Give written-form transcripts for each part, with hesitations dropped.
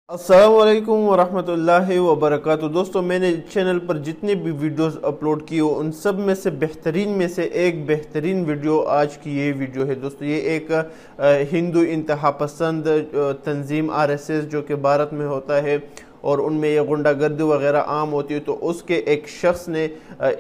अस्सलाम वालेकुम वरहमतुल्लाहि वबरकातुहू। दोस्तों, मैंने चैनल पर जितने भी वीडियोस अपलोड किए उन सब में से एक बेहतरीन वीडियो आज की ये वीडियो है। दोस्तों, ये एक हिंदू इंतहा पसंद तंजीम आरएसएस जो कि भारत में होता है और उनमें ये गुंडागर्दी वगैरह आम होती है, तो उसके एक शख्स ने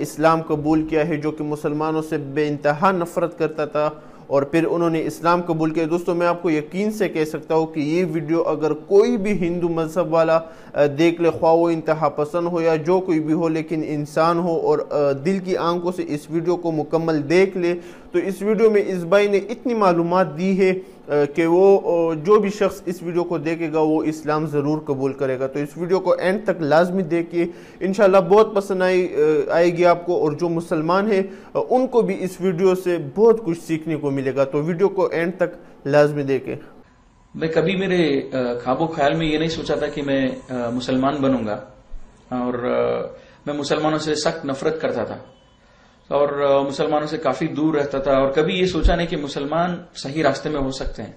इस्लाम कबूल किया है जो कि मुसलमानों से बेइंतहा नफ़रत करता था और फिर उन्होंने इस्लाम कबूल किया। दोस्तों, मैं आपको यकीन से कह सकता हूँ कि ये वीडियो अगर कोई भी हिंदू मजहब वाला देख ले, ख्वाह वो इंतहा पसंद हो या जो कोई भी हो, लेकिन इंसान हो और दिल की आंखों से इस वीडियो को मुकम्मल देख ले, तो इस वीडियो में इस भाई ने इतनी मालूमात दी है कि वो जो भी शख्स इस वीडियो को देखेगा वो इस्लाम ज़रूर कबूल करेगा। तो इस वीडियो को एंड तक लाजमी देखिए, इंशाल्लाह बहुत पसंद आएगी आपको, और जो मुसलमान है उनको भी इस वीडियो से बहुत कुछ सीखने को मिलेगा। तो वीडियो को एंड तक लाजमी देखें। मैं कभी मेरे ख्वाबो ख्याल में ये नहीं सोचा था कि मैं मुसलमान बनूंगा, और मैं मुसलमानों से सख्त नफरत करता था और मुसलमानों से काफी दूर रहता था, और कभी ये सोचा नहीं कि मुसलमान सही रास्ते में हो सकते हैं।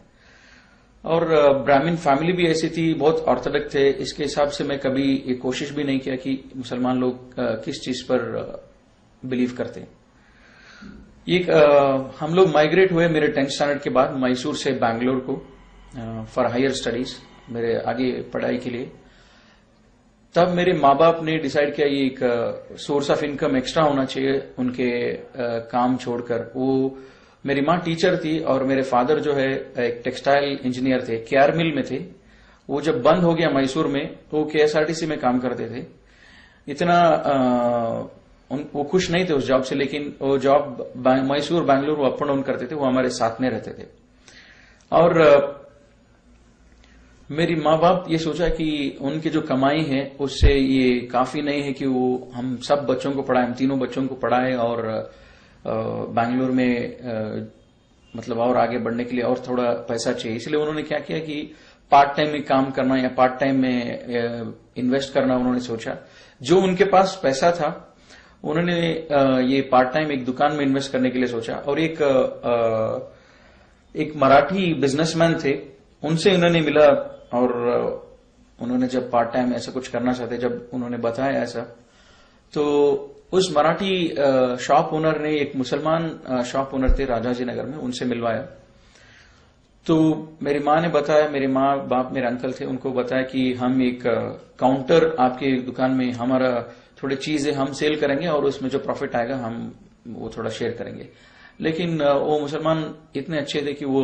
और ब्राह्मण फैमिली भी ऐसी थी, बहुत ऑर्थोडॉक्स थे, इसके हिसाब से मैं कभी ये कोशिश भी नहीं किया कि मुसलमान लोग किस चीज पर बिलीव करते हैं। हम लोग माइग्रेट हुए मेरे 10th स्टैंडर्ड के बाद मैसूर से बैंगलोर को फॉर हायर स्टडीज, मेरे आगे पढ़ाई के लिए। तब मेरे माँ बाप ने डिसाइड किया ये एक सोर्स ऑफ इनकम एक्स्ट्रा होना चाहिए उनके काम छोड़कर। वो मेरी माँ टीचर थी और मेरे फादर जो है एक टेक्सटाइल इंजीनियर थे, केआर मिल में थे। वो जब बंद हो गया मैसूर में तो वो केएसआरटीसी में काम करते थे। इतना वो खुश नहीं थे उस जॉब से, लेकिन वो जॉब मैसूर बैंगलोर वो अप एंड डाउन करते थे, वो हमारे साथ में रहते थे। और मेरी माँ बाप ये सोचा कि उनकी जो कमाई है उससे ये काफी नहीं है कि वो हम सब बच्चों को पढ़ाएं, हम तीनों बच्चों को पढ़ाएं, और बैंगलोर में मतलब और आगे बढ़ने के लिए और थोड़ा पैसा चाहिए। इसलिए उन्होंने क्या किया कि पार्ट टाइम में काम करना या पार्ट टाइम में इन्वेस्ट करना उन्होंने सोचा। जो उनके पास पैसा था उन्होंने ये पार्ट टाइम एक दुकान में इन्वेस्ट करने के लिए सोचा। और एक मराठी बिजनेसमैन थे, उनसे उन्होंने मिला, और उन्होंने जब पार्ट टाइम ऐसा कुछ करना चाहते, जब उन्होंने बताया ऐसा, तो उस मराठी शॉप ओनर ने, एक मुसलमान शॉप ओनर थे राजाजी नगर में, उनसे मिलवाया। तो मेरी माँ ने बताया, मेरे माँ बाप मेरे अंकल थे, उनको बताया कि हम एक काउंटर आपके दुकान में, हमारा थोड़ी चीजें हम सेल करेंगे और उसमें जो प्रॉफिट आएगा हम वो थोड़ा शेयर करेंगे। लेकिन वो मुसलमान इतने अच्छे थे कि वो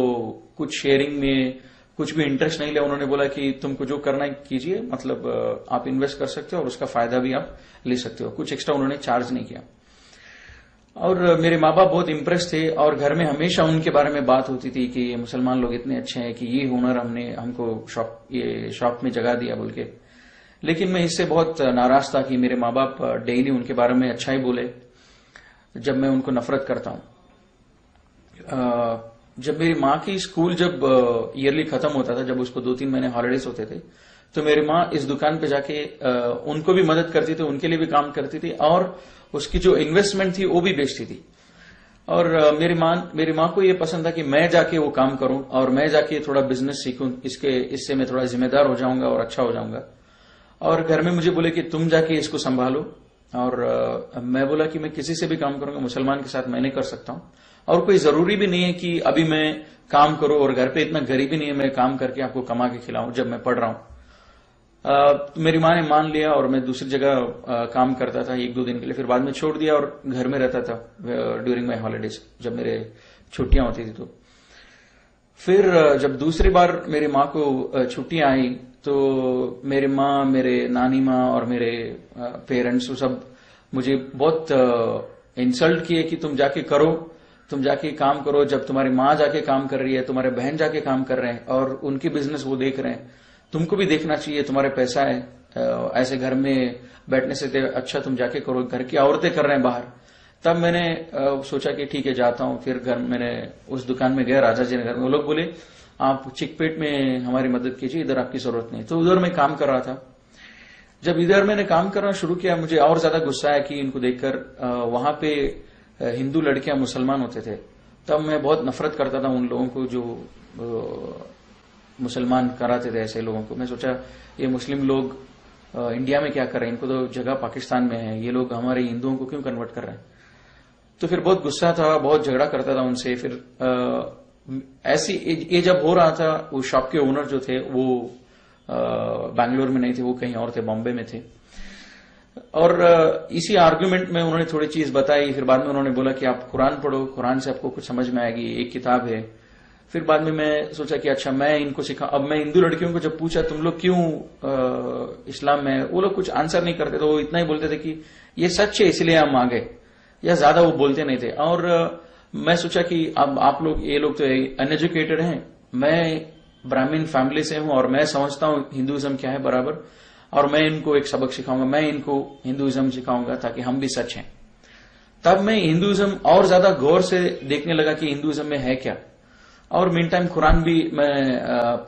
कुछ शेयरिंग में कुछ भी इंटरेस्ट नहीं लिया। उन्होंने बोला कि तुमको जो करना है कीजिए, मतलब आप इन्वेस्ट कर सकते हो और उसका फायदा भी आप ले सकते हो, कुछ एक्स्ट्रा उन्होंने चार्ज नहीं किया। और मेरे माँ बाप बहुत इम्प्रेस थे, और घर में हमेशा उनके बारे में बात होती थी कि ये मुसलमान लोग इतने अच्छे हैं कि ये हुनर हमको शॉप में जगह दिया बोल के। लेकिन मैं इससे बहुत नाराज था कि मेरे माँ बाप डेली उनके बारे में अच्छा ही बोले जब मैं उनको नफरत करता हूं। जब मेरी माँ की स्कूल जब ईयरली खत्म होता था, जब उसको 2-3 महीने हॉलिडेज होते थे, तो मेरी माँ इस दुकान पे जाके उनको भी मदद करती थी, उनके लिए भी काम करती थी, और उसकी जो इन्वेस्टमेंट थी वो भी बेचती थी। और मेरी माँ को ये पसंद था कि मैं जाके वो काम करूं और मैं जाके थोड़ा बिजनेस सीखूं, इससे मैं थोड़ा जिम्मेदार हो जाऊंगा और अच्छा हो जाऊंगा। और घर में मुझे बोले कि तुम जाके इसको संभालो, और मैं बोला कि मैं किसी से भी काम करूंगा, मुसलमान के साथ मैं नहीं कर सकता हूं, और कोई जरूरी भी नहीं है कि अभी मैं काम करूं, और घर पे इतना गरीबी नहीं है मैं काम करके आपको कमा के खिलाऊं जब मैं पढ़ रहा हूं। मेरी माँ ने मान लिया और मैं दूसरी जगह काम करता था 1-2 दिन के लिए, फिर बाद में छोड़ दिया और घर में रहता था ड्यूरिंग माई हॉलीडेज, जब मेरे छुट्टियां होती थी। तो फिर जब दूसरी बार मेरी माँ को छुट्टियां आई तो मेरी माँ, मेरे नानी माँ और मेरे पेरेंट्स, वो सब मुझे बहुत इंसल्ट किए कि तुम जाके करो, तुम जाके काम करो। जब तुम्हारी माँ जाके काम कर रही है, तुम्हारे बहन जाके काम कर रहे हैं और उनकी बिजनेस वो देख रहे हैं, तुमको भी देखना चाहिए, तुम्हारे पैसा है, ऐसे घर में बैठने से अच्छा तुम जाके करो, घर की औरतें कर रहे हैं बाहर। तब मैंने सोचा कि ठीक है जाता हूं। फिर मैंने उस दुकान में गया राजाजी नगर में। वो लोग बोले आप चिकपेट में हमारी मदद कीजिए, इधर आपकी जरूरत नहीं। तो उधर मैं काम कर रहा था। जब इधर मैंने काम करना शुरू किया, मुझे और ज्यादा गुस्सा आया कि इनको देखकर वहां पे हिंदू लड़कियां मुसलमान होते थे। तब मैं बहुत नफरत करता था उन लोगों को जो मुसलमान कराते थे ऐसे लोगों को। मैं सोचा ये मुस्लिम लोग इंडिया में क्या कर रहे हैं, इनको तो जगह पाकिस्तान में है, ये लोग हमारे हिंदुओं को क्यों कन्वर्ट कर रहे हैं। तो फिर बहुत गुस्सा था, बहुत झगड़ा करता था उनसे। फिर ऐसी ये जब हो रहा था, वो शॉप के ओनर जो थे वो बैंगलोर में नहीं थे, वो कहीं और थे, बॉम्बे में थे। और इसी आर्ग्यूमेंट में उन्होंने थोड़ी चीज बताई। फिर बाद में उन्होंने बोला कि आप कुरान पढ़ो, कुरान से आपको कुछ समझ में आएगी, एक किताब है। फिर बाद में मैं सोचा कि अच्छा मैं इनको सिखा। अब मैं हिंदू लड़कियों को जब पूछा तुम लोग क्यों इस्लाम में, वो लोग कुछ आंसर नहीं करते थे। वो इतना ही बोलते थे कि ये सच है इसलिए हम आ गए, या ज्यादा वो बोलते नहीं थे। और मैं सोचा कि अब आप लोग, ये लोग तो अनएजुकेटेड हैं, मैं ब्राह्मण फैमिली से हूं और मैं समझता हूं हिंदुइज्म क्या है बराबर, और मैं इनको एक सबक सिखाऊंगा, मैं इनको हिंदुइज्म सिखाऊंगा ताकि हम भी सच हैं। तब मैं हिंदुइज्म और ज्यादा गौर से देखने लगा कि हिंदुइज्म में है क्या। और मीन टाइम कुरान भी मैं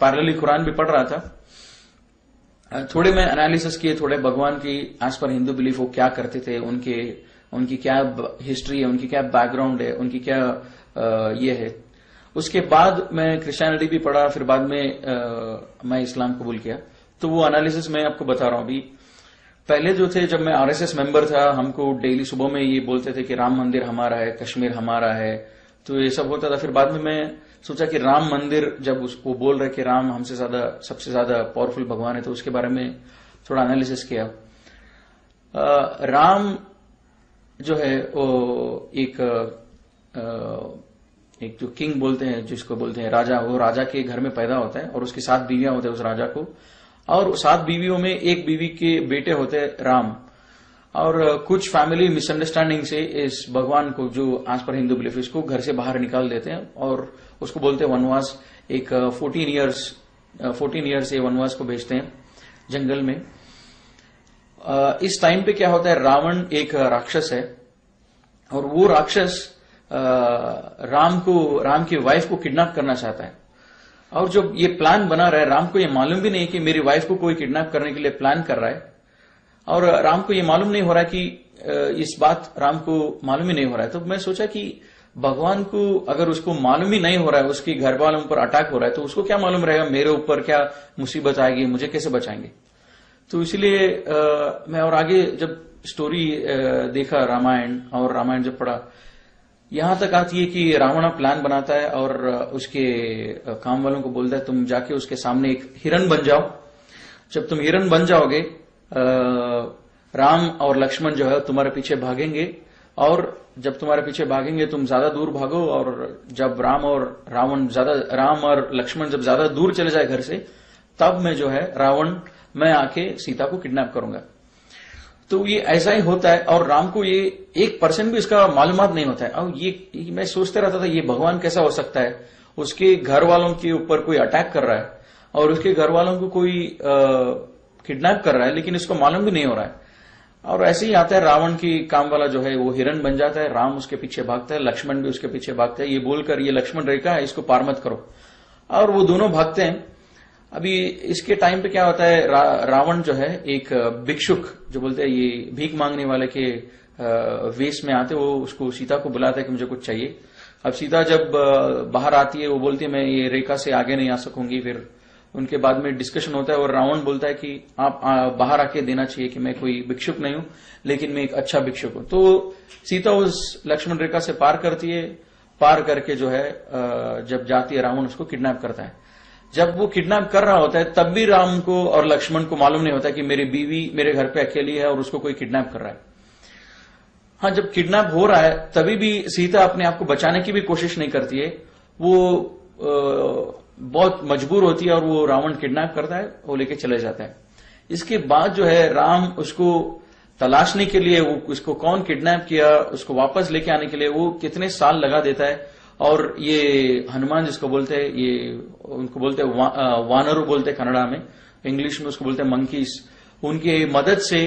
पैरेलली कुरान भी पढ़ रहा था। थोड़े मैं एनालिसिस किए, थोड़े भगवान की एज पर हिंदू बिलीफ वो क्या करते थे, उनकी क्या हिस्ट्री है, उनकी क्या बैकग्राउंड है, उनकी क्या ये है। उसके बाद मैं क्रिश्चियनिटी भी पढ़ा, फिर बाद में मैं इस्लाम कबूल किया। तो वो एनालिसिस मैं आपको बता रहा हूं। अभी पहले जो थे, जब मैं आरएसएस मेंबर था, हमको डेली सुबह में ये बोलते थे कि राम मंदिर हमारा है, कश्मीर हमारा है, तो ये सब होता था। फिर बाद में मैं सोचा कि राम मंदिर, जब उसको बोल रहे कि राम हमसे ज्यादा, सबसे ज्यादा पावरफुल भगवान है, तो उसके बारे में थोड़ा एनालिसिस किया। राम जो है वो एक जो किंग बोलते हैं, जिसको बोलते हैं राजा, वो राजा के घर में पैदा होता है और उसकी 7 बीवियां होते हैं उस राजा को। और 7 बीवियों में एक बीवी के बेटे होते हैं राम। और कुछ फैमिली मिसअंडरस्टैंडिंग से इस भगवान को, जो एज पर हिंदू बिलीफ, इसको घर से बाहर निकाल देते हैं और उसको बोलते हैं वनवास। एक 14 ईयर्स ये वनवास को भेजते हैं जंगल में। इस टाइम पे क्या होता है, रावण एक राक्षस है और वो राक्षस राम की वाइफ को किडनैप करना चाहता है। और जब ये प्लान बना रहा है, राम को ये मालूम भी नहीं कि मेरी वाइफ को कोई किडनैप करने के लिए प्लान कर रहा है। और राम को ये मालूम नहीं हो रहा है कि इस बात राम को मालूम ही नहीं हो रहा है। तो मैं सोचा कि भगवान को अगर उसको मालूम ही नहीं हो रहा है, उसके घर वालों पर अटैक हो रहा है, तो उसको क्या मालूम रहेगा मेरे ऊपर क्या मुसीबत आएगी, मुझे कैसे बचाएंगे। तो इसलिए मैं और आगे जब स्टोरी देखा रामायण, और रामायण जब पढ़ा, यहां तक आती है कि रावण प्लान बनाता है और उसके काम वालों को बोलता है तुम जाके उसके सामने एक हिरन बन जाओ। जब तुम हिरन बन जाओगे, राम और लक्ष्मण जो है तुम्हारे पीछे भागेंगे, और जब तुम्हारे पीछे भागेंगे तुम ज्यादा दूर भागो, और जब राम और लक्ष्मण जब ज्यादा दूर चले जाए घर से, तब मैं जो है मैं आके सीता को किडनैप करूंगा। तो ये ऐसा ही होता है। और राम को ये 1% भी इसका मालूमात नहीं होता है। और ये मैं सोचते रहता था ये भगवान कैसा हो सकता है, उसके घर वालों के ऊपर कोई अटैक कर रहा है और उसके घर वालों को कोई किडनैप कर रहा है, लेकिन इसको मालूम भी नहीं हो रहा है। और ऐसे ही आता है, रावण की काम वाला जो है वो हिरन बन जाता है, राम उसके पीछे भागता है, लक्ष्मण भी उसके पीछे भागता है, ये बोलकर ये लक्ष्मण रेखा है, इसको पार मत करो। और वो दोनों भागते हैं। अभी इसके टाइम पे क्या होता है, रावण जो है एक भिक्षुक, जो बोलते हैं ये भीख मांगने वाले के वेश में आते, वो उसको सीता को बुलाता है कि मुझे कुछ चाहिए। अब सीता जब बाहर आती है, वो बोलती है मैं ये रेखा से आगे नहीं आ सकूंगी। फिर उनके बाद में डिस्कशन होता है और रावण बोलता है कि आप बाहर आके देना चाहिए कि मैं कोई भिक्षुक नहीं हूं, लेकिन मैं एक अच्छा भिक्षुक हूं। तो सीता उस लक्ष्मण रेखा से पार करती है। पार करके जो है जब जाती है, रावण उसको किडनैप करता है। जब वो किडनैप कर रहा होता है, तब भी राम को और लक्ष्मण को मालूम नहीं होता कि मेरी बीवी मेरे घर पे अकेली है और उसको कोई किडनैप कर रहा है। हाँ, जब किडनैप हो रहा है तभी भी सीता अपने आप को बचाने की भी कोशिश नहीं करती है। वो बहुत मजबूर होती है और वो रावण किडनैप करता है, वो लेके चले जाता है। इसके बाद जो है राम उसको तलाशने के लिए, वो उसको कौन किडनैप किया, उसको वापस लेके आने के लिए वो कितने साल लगा देता है। और ये हनुमान जिसको बोलते हैं, ये उनको बोलते हैं वानरू बोलते हैं कन्नड़ा में, इंग्लिश में उसको बोलते हैं मंकीज। उनके मदद से,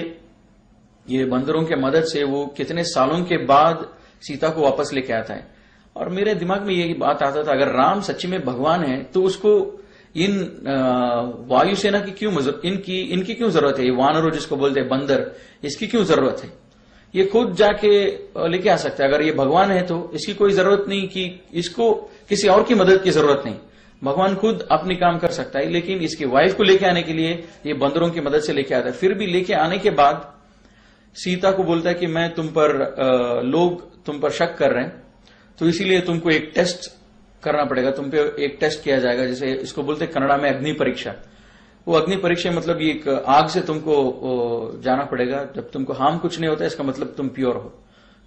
ये बंदरों के मदद से वो कितने सालों के बाद सीता को वापस लेके आता है। और मेरे दिमाग में ये बात आता था, अगर राम सच्ची में भगवान है तो उसको इन वायुसेना की क्यों इनकी क्यों जरूरत है। ये वानरों जिसको बोलते हैं बंदर, इसकी क्यों जरूरत है। ये खुद जाके लेके आ सकता है। अगर ये भगवान है तो इसकी कोई जरूरत नहीं कि इसको किसी और की मदद की जरूरत नहीं। भगवान खुद अपनी काम कर सकता है, लेकिन इसकी वाइफ को लेके आने के लिए ये बंदरों की मदद से लेके आता है। फिर भी लेके आने के बाद सीता को बोलता है कि मैं तुम पर लोग तुम पर शक कर रहे हैं, तो इसीलिए तुमको एक टेस्ट करना पड़ेगा, तुम पे एक टेस्ट किया जाएगा, जैसे इसको बोलते हैं कन्नड़ा में अग्नि परीक्षा। वो अग्नि परीक्षा मतलब ये एक आग से तुमको जाना पड़ेगा, जब तुमको हार्म कुछ नहीं होता इसका मतलब तुम प्योर हो।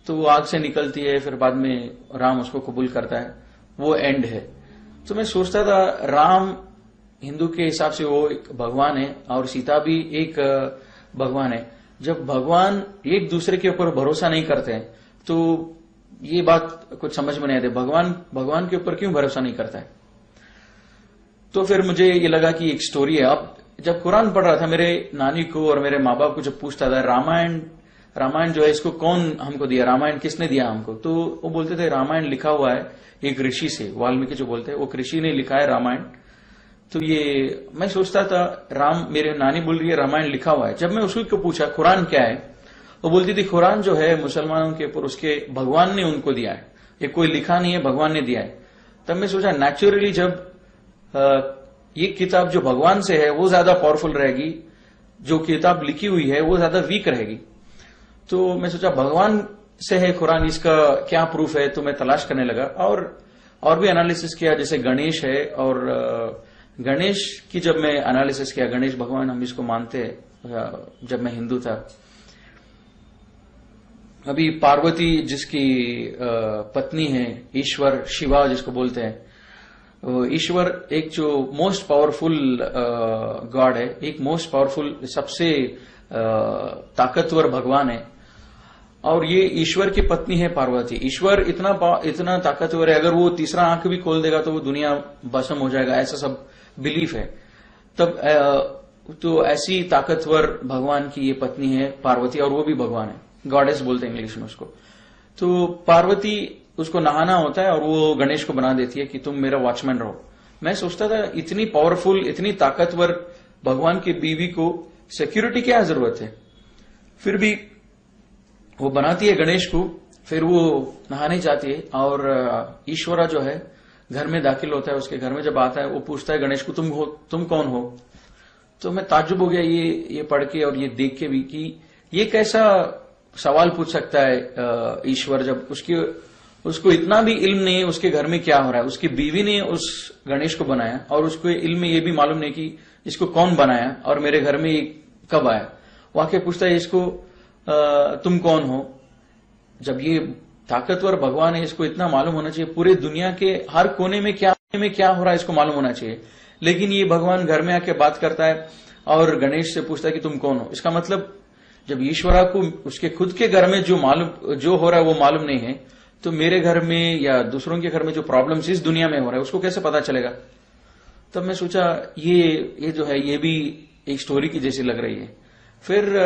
तो वो आग से निकलती है, फिर बाद में राम उसको कबूल करता है, वो एंड है। तो मैं सोचता था राम हिंदू के हिसाब से वो एक भगवान है और सीता भी एक भगवान है। जब भगवान एक दूसरे के ऊपर भरोसा नहीं करते हैं तो ये बात कुछ समझ में नहीं आती, भगवान के ऊपर क्यों भरोसा नहीं करता है। तो फिर मुझे ये लगा कि एक स्टोरी है। अब जब कुरान पढ़ रहा था मेरे नानी को और मेरे माँ बाप को जब पूछता था रामायण जो है इसको कौन हमको दिया, रामायण किसने दिया हमको, तो वो बोलते थे रामायण लिखा हुआ है एक ऋषि से, वाल्मीकि जो बोलते हैं वो ऋषि ने लिखा है रामायण। तो ये मैं सोचता था मेरे नानी बोल रही है रामायण लिखा हुआ है। जब मैं उसी को पूछा कुरान क्या है, वो बोलती थी कुरान जो है मुसलमानों के ऊपर उसके भगवान ने उनको दिया है, ये कोई लिखा नहीं है, भगवान ने दिया है। तब मैं सोचा नेचुरली जब ये किताब जो भगवान से है वो ज्यादा पावरफुल रहेगी, जो किताब लिखी हुई है वो ज्यादा वीक रहेगी। तो मैं सोचा भगवान से है कुरान, इसका क्या प्रूफ है। तो मैं तलाश करने लगा और भी एनालिसिस किया, जैसे गणेश है और गणेश की जब मैं एनालिसिस किया, गणेश भगवान हम इसको मानते हैं जब मैं हिंदू था। अभी पार्वती जिसकी पत्नी है, ईश्वर शिवा जिसको बोलते हैं, ईश्वर एक जो मोस्ट पावरफुल गॉड है, एक मोस्ट पावरफुल सबसे ताकतवर भगवान है और ये ईश्वर की पत्नी है पार्वती। ईश्वर इतना ताकतवर है, अगर वो तीसरा आंख भी खोल देगा तो वो दुनिया भस्म हो जाएगा, ऐसा सब बिलीफ है। तब तो ऐसी ताकतवर भगवान की ये पत्नी है पार्वती और वो भी भगवान है, गॉडेस बोलते हैं इंग्लिश में उसको। तो पार्वती उसको नहाना होता है और वो गणेश को बना देती है कि तुम मेरा वॉचमैन रहो। मैं सोचता था इतनी पावरफुल इतनी ताकतवर भगवान की बीवी को सिक्योरिटी क्या जरूरत है। फिर भी वो बनाती है गणेश को, फिर वो नहाने जाती है और ईश्वरा जो है घर में दाखिल होता है, उसके घर में जब आता है वो पूछता है गणेश को तुम कौन हो। तो मैं ताज्जुब हो गया ये पढ़ के और ये देख के भी कि ये कैसा सवाल पूछ सकता है ईश्वर, जब उसको इतना भी इल्म नहीं है उसके घर में क्या हो रहा है। उसकी बीवी ने उस गणेश को बनाया और उसको इल्म में ये भी मालूम नहीं कि इसको कौन बनाया और मेरे घर में ये कब आया। वो आके पूछता है इसको तुम कौन हो। जब ये ताकतवर भगवान है, इसको इतना मालूम होना चाहिए पूरे दुनिया के हर कोने में क्या हो रहा है इसको मालूम होना चाहिए। लेकिन ये भगवान घर में आके बात करता है और गणेश से पूछता है कि तुम कौन हो। इसका मतलब जब ईश्वरा को उसके खुद के घर में जो हो रहा है वो मालूम नहीं है, तो मेरे घर में या दूसरों के घर में जो प्रॉब्लम्स इस दुनिया में हो रहा है उसको कैसे पता चलेगा। तब मैं सोचा ये जो है ये भी एक स्टोरी की जैसी लग रही है। फिर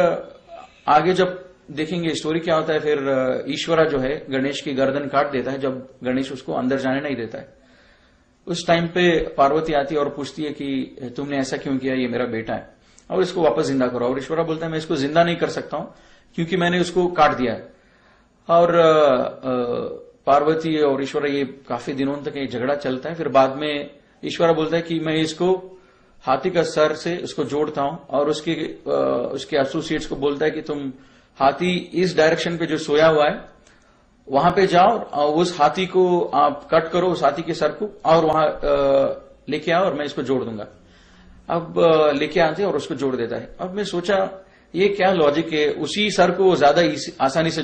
आगे जब देखेंगे स्टोरी क्या होता है, फिर ईश्वरा जो है गणेश की गर्दन काट देता है जब गणेश उसको अंदर जाने नहीं देता है। उस टाइम पे पार्वती आती है और पूछती है कि तुमने ऐसा क्यों किया, ये मेरा बेटा है और इसको वापस जिंदा करो। और ईश्वरा बोलता है मैं इसको जिंदा नहीं कर सकता हूं क्योंकि मैंने उसको काट दिया है। और पार्वती और ईश्वरा ये काफी दिनों तक ये झगड़ा चलता है। फिर बाद में ईश्वरा बोलता है कि मैं इसको हाथी का सर से उसको जोड़ता हूं और उसके एसोसिएट्स को बोलता है कि तुम हाथी इस डायरेक्शन पे जो सोया हुआ है वहां पे जाओ और उस हाथी को आप कट करो, उस हाथी के सर को, और वहां लेके आओ और मैं इसको जोड़ दूंगा। अब लेके आते और उसको जोड़ देता है। अब मैं सोचा ये क्या लॉजिक है, उसी सर को ज्यादा आसानी से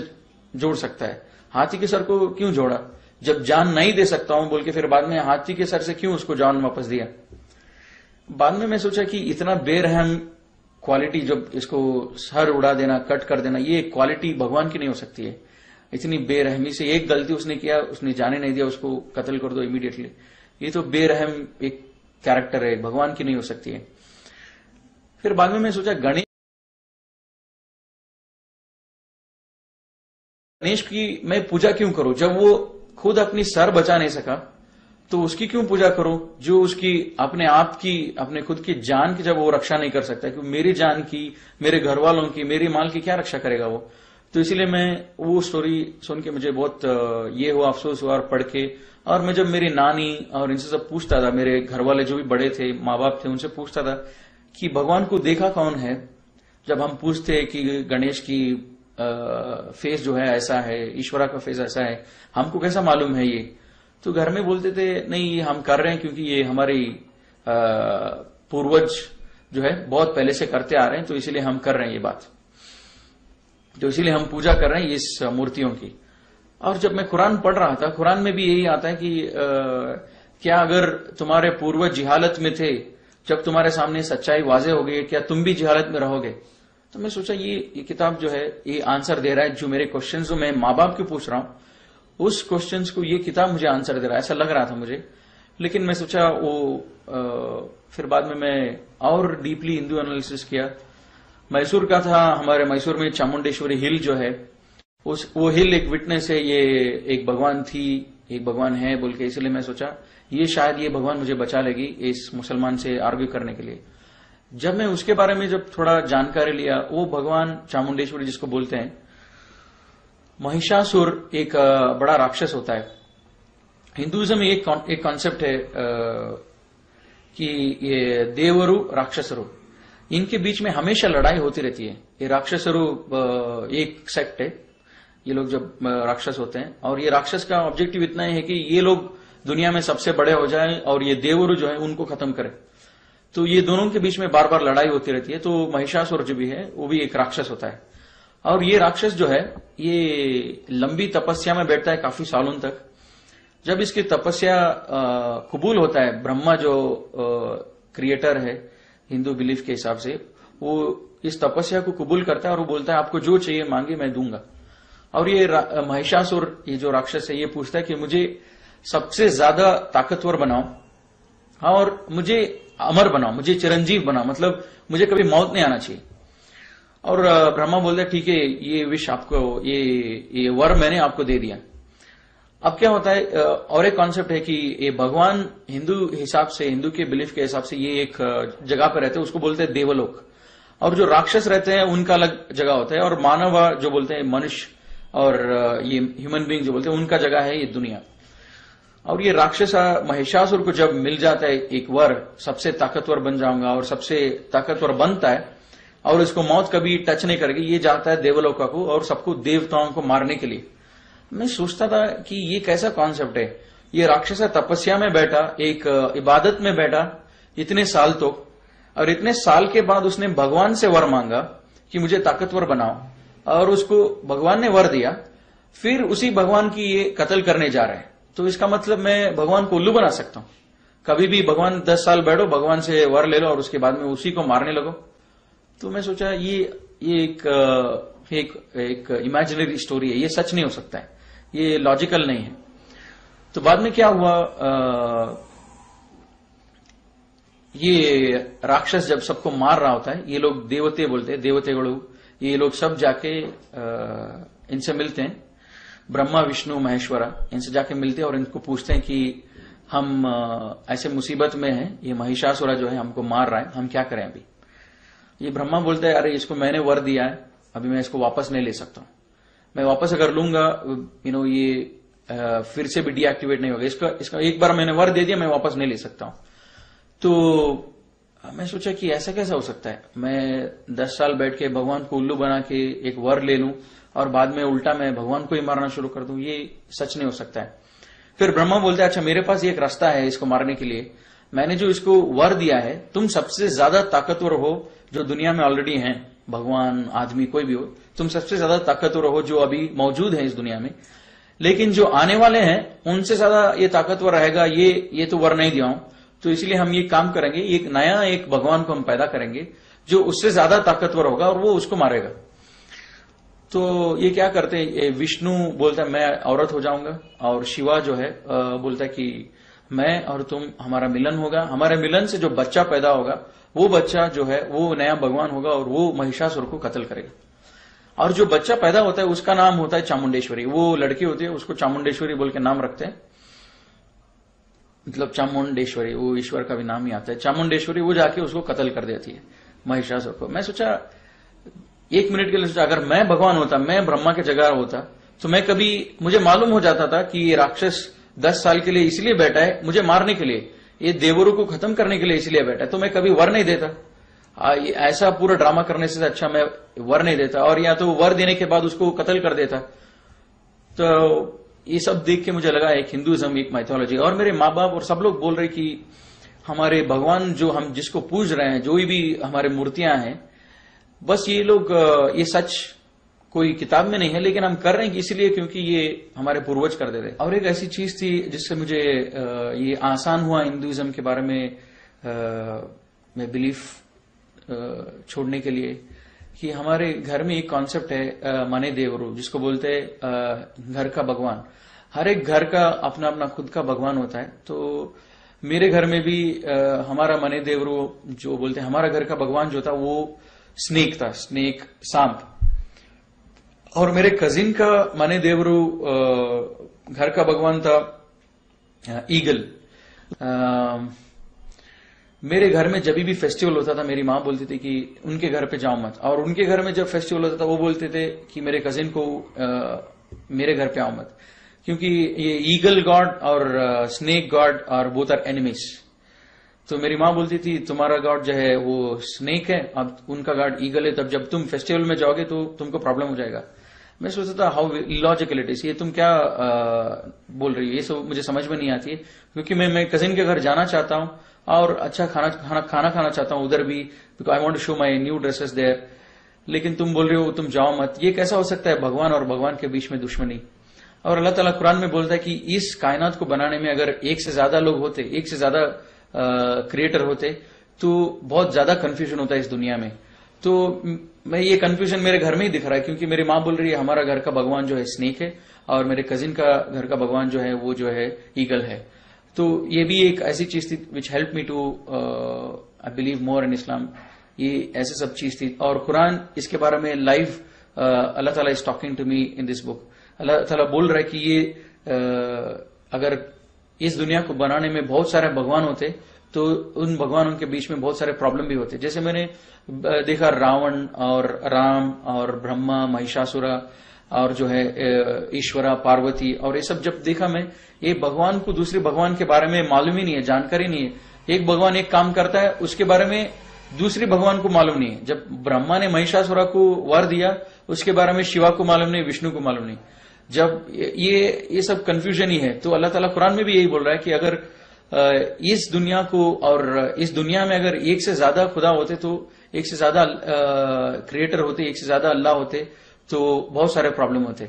जोड़ सकता है, हाथी के सर को क्यों जोड़ा जब जान नहीं दे सकता हूं बोल के। फिर बाद में हाथी के सर से क्यों उसको जान वापस दिया। बाद में मैं सोचा कि इतना बेरहम क्वालिटी, जब इसको सर उड़ा देना, कट कर देना, ये क्वालिटी भगवान की नहीं हो सकती है। इतनी बेरहमी से एक गलती उसने किया, उसने जाने नहीं दिया, उसको कत्ल कर दो इमीडिएटली। ये तो बेरहम एक कैरेक्टर है, भगवान की नहीं हो सकती है। फिर बाद में मैं सोचा गणेश की मैं पूजा क्यों करूं, जब वो खुद अपनी सर बचा नहीं सका तो उसकी क्यों पूजा करूं, जो उसकी अपने आप की अपने खुद की जान की जब वो रक्षा नहीं कर सकता। क्योंकि मेरी जान की, मेरे घर वालों की, मेरी माल की क्या रक्षा करेगा वो। तो इसीलिए मैं वो स्टोरी सुन के मुझे बहुत ये हुआ, अफसोस हुआ और पढ़ के। और मैं जब मेरी नानी और इनसे सब पूछता था, मेरे घर वाले जो भी बड़े थे, माँ बाप थे, उनसे पूछता था कि भगवान को देखा कौन है। जब हम पूछते कि गणेश की फेस जो है ऐसा है, ईश्वरा का फेस ऐसा है, हमको कैसा मालूम है ये? तो घर में बोलते थे नहीं, ये हम कर रहे हैं क्योंकि ये हमारी पूर्वज जो है बहुत पहले से करते आ रहे हैं, तो इसीलिए हम कर रहे हैं ये बात, तो इसीलिए हम पूजा कर रहे हैं इस मूर्तियों की। और जब मैं कुरान पढ़ रहा था, कुरान में भी यही आता है कि क्या अगर तुम्हारे पूर्वज जिहालत में थे, जब तुम्हारे सामने सच्चाई वाजे हो गई, क्या तुम भी जिहालत में रहोगे? तो मैं सोचा ये किताब जो है ये आंसर दे रहा है, जो मेरे क्वेश्चन जो मैं माँ बाप के पूछ रहा हूं उस क्वेश्चन को ये किताब मुझे आंसर दे रहा है, ऐसा लग रहा था मुझे। लेकिन मैं सोचा वो फिर बाद में मैं और डीपली हिंदू एनालिसिस किया। मैसूर का था, हमारे मैसूर में चामुंडेश्वरी हिल जो है, वो हिल एक विटनेस है, ये एक भगवान थी, एक भगवान है बोल के, इसलिए मैं सोचा ये शायद ये भगवान मुझे बचा लेगी इस मुसलमान से आर्ग्यू करने के लिए। जब मैं उसके बारे में जब थोड़ा जानकारी लिया, वो भगवान चामुंडेश्वरी जिसको बोलते हैं, महिषासुर एक बड़ा राक्षस होता है। हिंदुइज्म में एक कॉन्सेप्ट है कि ये देवरु राक्षसरु, इनके बीच में हमेशा लड़ाई होती रहती है। ये राक्षसरु एक सेक्ट है, ये लोग जब राक्षस होते हैं, और ये राक्षस का ऑब्जेक्टिव इतना है कि ये लोग दुनिया में सबसे बड़े हो जाएं और ये देवरु जो है उनको खत्म करें। तो ये दोनों के बीच में बार बार लड़ाई होती रहती है। तो महिषासुर जो भी है वो भी एक राक्षस होता है, और ये राक्षस जो है ये लंबी तपस्या में बैठता है काफी सालों तक। जब इसकी तपस्या कबूल होता है, ब्रह्मा जो क्रिएटर है हिंदू बिलीफ के हिसाब से, वो इस तपस्या को कबूल करता है और वो बोलता है आपको जो चाहिए मांगे मैं दूंगा। और ये महिषासुर, ये जो राक्षस है, ये पूछता है कि मुझे सबसे ज्यादा ताकतवर बनाओ और मुझे अमर बनाओ, मुझे चिरंजीव बनाओ, मतलब मुझे कभी मौत नहीं आना चाहिए। और ब्रह्मा बोलता है ठीक है, ये विश आपको, ये वर मैंने आपको दे दिया। अब क्या होता है, और एक कॉन्सेप्ट है कि ये भगवान हिंदू हिसाब से, हिंदू के बिलीफ के हिसाब से ये एक जगह पर रहते हैं, उसको बोलते हैं देवलोक। और जो राक्षस रहते हैं उनका अलग जगह होता है, और मानव जो बोलते हैं मनुष्य और ये ह्यूमन बीइंग जो बोलते हैं उनका जगह है ये दुनिया। और ये राक्षस महिषासुर को जब मिल जाता है एक वर, सबसे ताकतवर बन जाऊंगा, और सबसे ताकतवर बनता है और इसको मौत कभी टच नहीं करेगी, ये जाता है देवलोका को और सबको देवताओं को मारने के लिए। मैं सोचता था कि ये कैसा कॉन्सेप्ट है, ये राक्षस तपस्या में बैठा, एक इबादत में बैठा इतने साल तो, और इतने साल के बाद उसने भगवान से वर मांगा कि मुझे ताकतवर बनाओ, और उसको भगवान ने वर दिया, फिर उसी भगवान की ये कत्ल करने जा रहे हैं। तो इसका मतलब मैं भगवान को उल्लू बना सकता हूं, कभी भी भगवान 10 साल बैठो, भगवान से वर ले लो और उसके बाद में उसी को मारने लगो। तो मैं सोचा ये एक इमेजिनरी स्टोरी है, ये सच नहीं हो सकता है, ये लॉजिकल नहीं है। तो बाद में क्या हुआ, ये राक्षस जब सबको मार रहा होता है, ये लोग देवते बोलते हैं, देवतेगणु, ये लोग सब जाके इनसे मिलते हैं, ब्रह्मा विष्णु महेश्वरा, इनसे जाके मिलते हैं और इनको पूछते हैं कि हम ऐसे मुसीबत में हैं, ये महिषासुर जो है हमको मार रहा है, हम क्या करें अभी? ये ब्रह्मा बोलते हैं अरे इसको मैंने वर दिया है, अभी मैं इसको वापस नहीं ले सकता हूं, मैं वापस अगर लूंगा ये फिर से भी डीएक्टिवेट नहीं होगा, इसका एक बार मैंने वर दे दिया, मैं वापस नहीं ले सकता हूं। तो मैं सोचा कि ऐसा कैसा हो सकता है, मैं 10 साल बैठ के भगवान को उल्लू बना के एक वर ले लूं और बाद में उल्टा मैं भगवान को ही मारना शुरू कर दूं, ये सच नहीं हो सकता है। फिर ब्रह्मा बोलते हैं अच्छा मेरे पास एक रास्ता है इसको मारने के लिए, मैंने जो इसको वर दिया है, तुम सबसे ज्यादा ताकतवर हो जो दुनिया में ऑलरेडी हैं, भगवान आदमी कोई भी हो, तुम सबसे ज्यादा ताकतवर हो जो अभी मौजूद है इस दुनिया में, लेकिन जो आने वाले हैं उनसे ज्यादा ये ताकतवर रहेगा, ये तो वर नहीं दिया हूं, तो इसलिए हम ये काम करेंगे, एक नया एक भगवान को हम पैदा करेंगे जो उससे ज्यादा ताकतवर होगा और वो उसको मारेगा। तो ये क्या करते हैं, विष्णु बोलता है मैं औरत हो जाऊंगा, और शिवा जो है बोलता है कि मैं और तुम, हमारा मिलन होगा, हमारे मिलन से जो बच्चा पैदा होगा वो बच्चा जो है वो नया भगवान होगा और वो महिषासुर को कत्ल करेगा। और जो बच्चा पैदा होता है उसका नाम होता है चामुंडेश्वरी, वो लड़की होती है उसको चामुंडेश्वरी बोल के नाम रखते हैं, मतलब चामुंडेश्वरी वो ईश्वर का भी नाम ही आता है, चामुंडेश्वरी वो जाके उसको कत्ल कर देती है महिषासुर को। मैं सोचा एक मिनट के लिए सोचा, अगर मैं भगवान होता, मैं ब्रह्मा के जगह होता, तो मैं कभी, मुझे मालूम हो जाता था कि ये राक्षस 10 साल के लिए इसलिए बैठा है मुझे मारने के लिए, ये देवरों को खत्म करने के लिए इसलिए बैठा है, तो मैं कभी वर नहीं देता। ऐसा पूरा ड्रामा करने से अच्छा मैं वर नहीं देता, और या तो वर देने के बाद उसको कत्ल कर देता। तो ये सब देख के मुझे लगा एक हिंदुइज्म, एक माइथोलॉजी। और मेरे माँ बाप और सब लोग बोल रहे कि हमारे भगवान जो हम जिसको पूज रहे हैं, जो भी हमारे मूर्तियां हैं, बस ये लोग, ये सच कोई किताब में नहीं है, लेकिन हम कर रहे हैं कि इसलिए क्योंकि ये हमारे पूर्वज कर दे रहे। और एक ऐसी चीज थी जिससे मुझे ये आसान हुआ हिंदुइज्म के बारे में मैं बिलीफ छोड़ने के लिए, कि हमारे घर में एक कॉन्सेप्ट है मने देवरू, जिसको बोलते हैं घर का भगवान। हर एक घर का अपना अपना खुद का भगवान होता है। तो मेरे घर में भी हमारा मने देवरू जो बोलते हैं, हमारा घर का भगवान जो था वो स्नेक था, स्नेक, सांप। और मेरे कजिन का मने देवरू घर का भगवान था ईगल। मेरे घर में जब भी फेस्टिवल होता था मेरी माँ बोलती थी कि उनके घर पे जाओ मत, और उनके घर में जब फेस्टिवल होता था वो बोलते थे कि मेरे कजिन को मेरे घर पे आओ मत, क्योंकि ये ईगल गॉड और स्नेक गॉड और बोथ आर एनिमीज। तो मेरी माँ बोलती थी तुम्हारा गॉड जो है वो स्नेक है, अब उनका गॉड ईगल है, तब जब तुम फेस्टिवल में जाओगे तो तुमको प्रॉब्लम हो जाएगा। मैं सोचता था हाउ इलॉजिकल इट इज, ये तुम क्या बोल रही हो, ये सब मुझे समझ में नहीं आती है, क्योंकि मैं कजिन के घर जाना चाहता हूँ और अच्छा खाना खाना चाहता हूँ उधर भी, because I want to show my new dresses there, लेकिन तुम बोल रहे हो तुम जाओ मत। ये कैसा हो सकता है, भगवान और भगवान के बीच में दुश्मनी। और अल्लाह ताला कुरान में बोलता है कि इस कायनात को बनाने में अगर एक से ज्यादा लोग होते, एक से ज्यादा क्रिएटर होते, तो बहुत ज्यादा कंफ्यूजन होता है इस दुनिया में। तो मैं ये कंफ्यूजन मेरे घर में ही दिख रहा है, क्योंकि मेरी माँ बोल रही है हमारा घर का भगवान जो है स्नेक है, और मेरे कजिन का घर का भगवान जो है वो जो है ईगल है। तो ये भी एक ऐसी चीज थी which help me to I believe more in Islam. ये ऐसे सब चीज थी, और कुरान इसके बारे में लाइव अल्लाह ताला is talking to me in this book. Allah ताला बोल रहा है कि ये अगर इस दुनिया को बनाने में बहुत सारे भगवान होते तो उन भगवानों के बीच में बहुत सारे प्रॉब्लम भी होते। जैसे मैंने देखा रावण और राम और ब्रह्मा, महिषासुरा और जो है ईश्वरा, पार्वती, और ये सब जब देखा मैं, ये भगवान को दूसरे भगवान के बारे में मालूम ही नहीं है, जानकारी नहीं है। एक भगवान एक काम करता है, उसके बारे में दूसरे भगवान को मालूम नहीं है। जब ब्रह्मा ने महिषासुरा को वर दिया, उसके बारे में शिवा को मालूम नहीं, विष्णु को मालूम नहीं। जब ये सब कंफ्यूजन ही है, तो अल्लाह ताला कुरान में भी यही बोल रहा है कि अगर इस दुनिया को, और इस दुनिया में अगर एक से ज्यादा खुदा होते, तो एक से ज्यादा क्रिएटर होते, एक से ज्यादा अल्लाह होते, तो बहुत सारे प्रॉब्लम होते।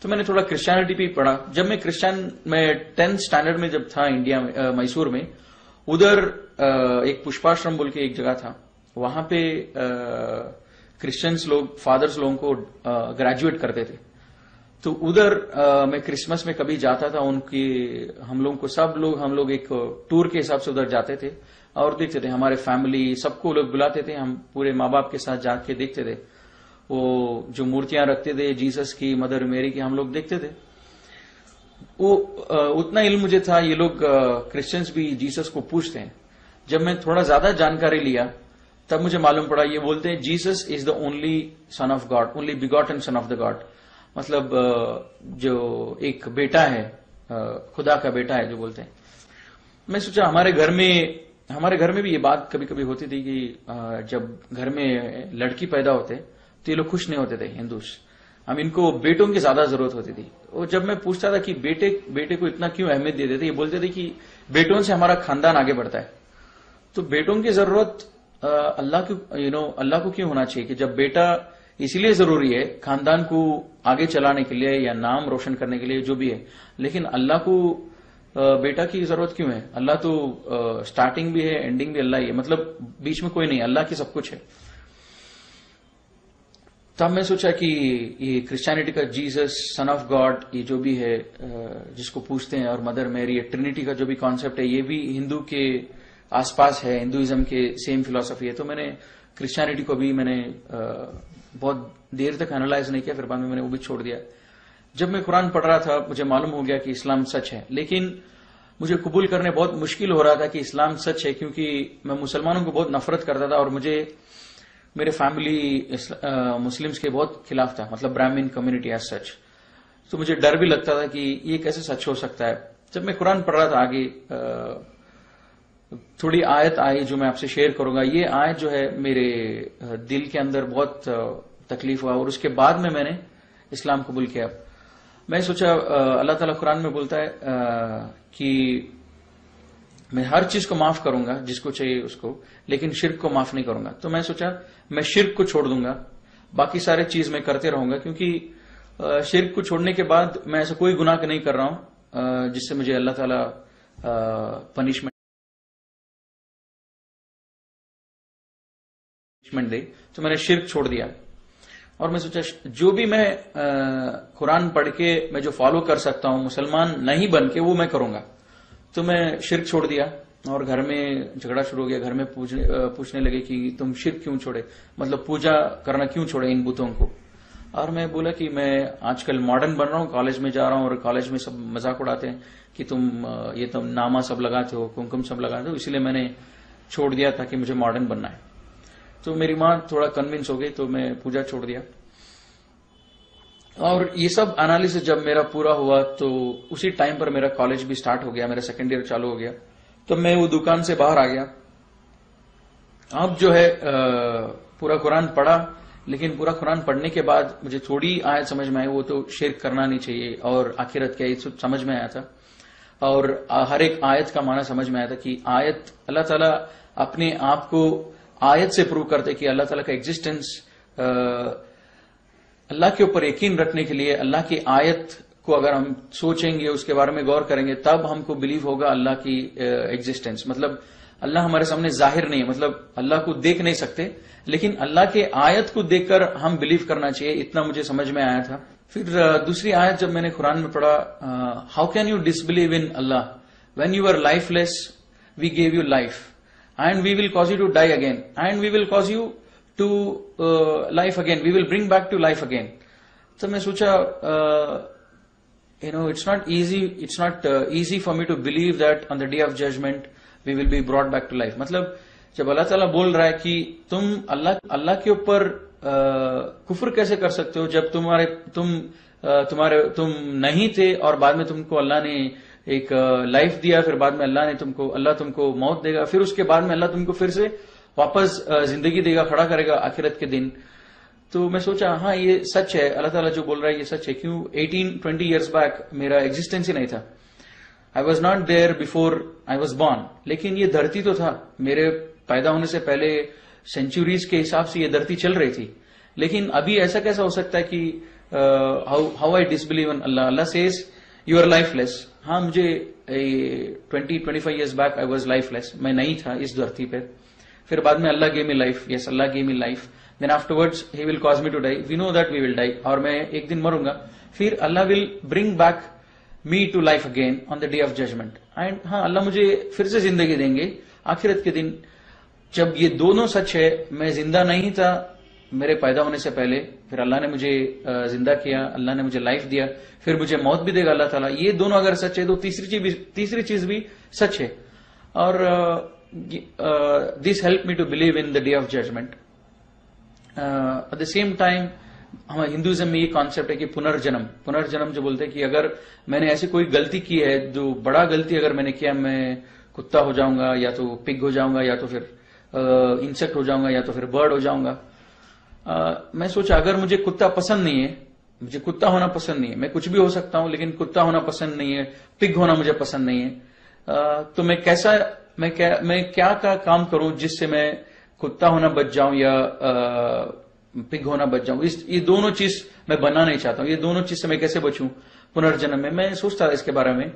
तो मैंने थोड़ा क्रिश्चियनिटी भी पढ़ा। जब मैं 10th स्टैंडर्ड में जब था इंडिया में, मैसूर में, उधर एक पुष्पाश्रम बोल के एक जगह था, वहां पे क्रिश्चियंस लोग, फादर्स लोगों को ग्रेजुएट करते थे। तो उधर मैं क्रिसमस में कभी जाता था, उनकी हम लोग एक टूर के हिसाब से उधर जाते थे और देखते थे। हमारे फैमिली सबको लोग बुलाते थे, हम पूरे माँ बाप के साथ जाके देखते थे। वो जो मूर्तियां रखते थे जीसस की, मदर मेरी की, हम लोग देखते थे। वो उतना इल्म मुझे था, ये लोग क्रिश्चियंस भी जीसस को पूछते हैं। जब मैं थोड़ा ज्यादा जानकारी लिया तब मुझे मालूम पड़ा, ये बोलते हैं Jesus is the only son of God, only begotten son of the God. मतलब जो एक बेटा है, खुदा का बेटा है जो बोलते हैं। मैं सोचा हमारे घर में भी ये बात कभी कभी होती थी कि जब घर में लड़की पैदा होते तो ये लोग खुश नहीं होते थे हिंदूस, हम इनको बेटों की ज्यादा जरूरत होती थी। और जब मैं पूछता था कि बेटे को इतना क्यों अहमियत देते थे, ये बोलते थे कि बेटों से हमारा खानदान आगे बढ़ता है। तो बेटों की जरूरत अल्लाह को क्यों होना चाहिए, कि जब बेटा इसीलिए जरूरी है खानदान को आगे चलाने के लिए या नाम रोशन करने के लिए, जो भी है, लेकिन अल्लाह को बेटा की जरूरत क्यों है? अल्लाह तो स्टार्टिंग भी है, एंडिंग भी अल्लाह ही है, मतलब बीच में कोई नहीं, अल्लाह की सब कुछ है। तब मैं सोचा कि ये क्रिश्चियनिटी का जीसस सन ऑफ गॉड, ये जो भी है जिसको पूछते हैं, और मदर मैरी, ट्रिनिटी का जो भी कॉन्सेप्ट है, ये भी हिंदू के आसपास है, हिंदुइज्म के सेम फिलॉसफी है। तो मैंने क्रिश्चियनिटी को भी बहुत देर तक एनालाइज नहीं किया, फिर बाद में मैंने वो भी छोड़ दिया। जब मैं कुरान पढ़ रहा था मुझे मालूम हो गया कि इस्लाम सच है, लेकिन मुझे कबूल करने बहुत मुश्किल हो रहा था कि इस्लाम सच है, क्योंकि मैं मुसलमानों को बहुत नफरत करता था और मुझे मेरे फैमिली मुस्लिम्स के बहुत खिलाफ था, मतलब ब्राह्मण कम्युनिटी एज सच। तो मुझे डर भी लगता था कि ये कैसे सच हो सकता है। जब मैं कुरान पढ़ रहा था आगे थोड़ी आयत आई जो मैं आपसे शेयर करूंगा। ये आयत जो है मेरे दिल के अंदर बहुत तकलीफ हुआ और उसके बाद में मैंने इस्लाम कबूल किया। मैं सोचा अल्लाह ताला कुरान में बोलता है कि मैं हर चीज को माफ करूंगा जिसको चाहिए उसको, लेकिन शिर्क को माफ नहीं करूंगा। तो मैं सोचा मैं शिर्क को छोड़ दूंगा, बाकी सारे चीज मैं करते रहूंगा, क्योंकि शिर्क को छोड़ने के बाद मैं ऐसा कोई गुनाह नहीं कर रहा हूं जिससे मुझे अल्लाह ताला पनिशमेंट दे। तो मैंने शिर्क छोड़ दिया और मैं सोचा जो भी मैं कुरान पढ़ के मैं जो फॉलो कर सकता हूं मुसलमान नहीं बन के, वो मैं करूंगा। तो मैं शिर्क छोड़ दिया और घर में झगड़ा शुरू हो गया। घर में पूछने लगे कि तुम शिर्क क्यों छोड़े, मतलब पूजा करना क्यों छोड़े इन बुतों को। और मैं बोला कि मैं आजकल मॉडर्न बन रहा हूं, कॉलेज में जा रहा हूं और कॉलेज में सब मजाक उड़ाते हैं कि तुम नामा सब लगाते हो, कुमकुम सब लगाते हो, इसलिए मैंने छोड़ दिया ताकि मुझे मॉडर्न बनना है। तो मेरी मां थोड़ा कन्विंस हो गई, तो मैं पूजा छोड़ दिया। और ये सब एनालिसिस जब मेरा पूरा हुआ तो उसी टाइम पर मेरा कॉलेज भी स्टार्ट हो गया, मेरा सेकेंड ईयर चालू हो गया। तो मैं वो दुकान से बाहर आ गया। अब जो है पूरा कुरान पढ़ा, लेकिन पूरा कुरान पढ़ने के बाद मुझे थोड़ी आयत समझ में आई, वो तो शिर्क करना नहीं चाहिए और आखिरत क्या, ये समझ में आया था। और हर एक आयत का माना समझ में आया था कि आयत अल्लाह ताला अपने आप को आयत से प्रूव करते कि अल्लाह ताला का एग्जिस्टेंस, अल्लाह के ऊपर यकीन रखने के लिए अल्लाह की आयत को अगर हम सोचेंगे, उसके बारे में गौर करेंगे, तब हमको बिलीव होगा अल्लाह की एग्जिस्टेंस। मतलब अल्लाह हमारे सामने जाहिर नहीं है, मतलब अल्लाह को देख नहीं सकते, लेकिन अल्लाह के आयत को देखकर हम बिलीव करना चाहिए, इतना मुझे समझ में आया था। फिर दूसरी आयत जब मैंने कुरान में पढ़ा, how can you disbelieve in Allah when you are lifeless, we gave you life and we will cause you to die again and we will cause you to life again, we will bring back to life again. तो मैं सोचा it's not easy for me to believe that on the day of judgment we will be brought back to life। मतलब जब अल्लाह ताला बोल रहा है कि तुम अल्लाह के ऊपर कुफ्र कैसे कर सकते हो जब तुम नहीं थे और बाद में तुमको अल्लाह ने एक लाइफ दिया, फिर बाद में अल्लाह तुमको मौत देगा, फिर उसके बाद में अल्लाह तुमको फिर से वापस जिंदगी देगा, खड़ा करेगा आखिरत के दिन। तो मैं सोचा हाँ ये सच है, अल्लाह ताला जो बोल रहा है ये सच है। क्यों 18-20 ईयर्स बैक मेरा एग्जिस्टेंस ही नहीं था, I was not there before I was born. लेकिन ये धरती तो था, मेरे पैदा होने से पहले सेंचुरीज के हिसाब से ये धरती चल रही थी। लेकिन अभी ऐसा कैसा हो सकता है कि how I disbelieve in Allah. Allah says you are lifeless. हाँ मुझे 20-25 years back I was lifeless, मैं नहीं था इस धरती पे। फिर बाद में Allah gave me life, yes Allah gave me life, then afterwards he will cause me to die, we know that we will die, और मैं एक दिन मरूंगा, फिर अल्लाह will bring back me to life again on the day of judgment। and हाँ अल्लाह मुझे फिर से जिंदगी देंगे आखिरत के दिन। जब ये दोनों सच है, मैं जिंदा नहीं था मेरे पैदा होने से पहले, फिर अल्लाह ने मुझे जिंदा किया, अल्लाह ने मुझे लाइफ दिया, फिर मुझे मौत भी देगा अल्लाह ताला। ये दोनों अगर सच है तो तीसरी चीज भी सच है। और this help me to believe in the day of judgment. At the same time हमारे हिंदुइज्म में ये कॉन्सेप्ट है कि पुनर्जन्म जो बोलते हैं कि अगर मैंने ऐसी कोई गलती की है, जो बड़ा गलती अगर मैंने किया, मैं कुत्ता हो जाऊंगा या तो पिग हो जाऊंगा या तो फिर इंसेक्ट हो जाऊंगा या तो फिर बर्ड हो जाऊंगा। मैं सोचा अगर मुझे कुत्ता पसंद नहीं है, मुझे कुत्ता होना पसंद नहीं है, मैं कुछ भी हो सकता हूं लेकिन कुत्ता होना पसंद नहीं है, पिग होना मुझे पसंद नहीं है, तो मैं क्या काम करूं जिससे मैं कुत्ता होना बच जाऊं या पिग होना बच जाऊं। ये दोनों चीज मैं बनना नहीं चाहता हूं। ये दोनों चीज से मैं कैसे बचूं पुनर्जन्म में, मैं सोचता था इसके बारे में।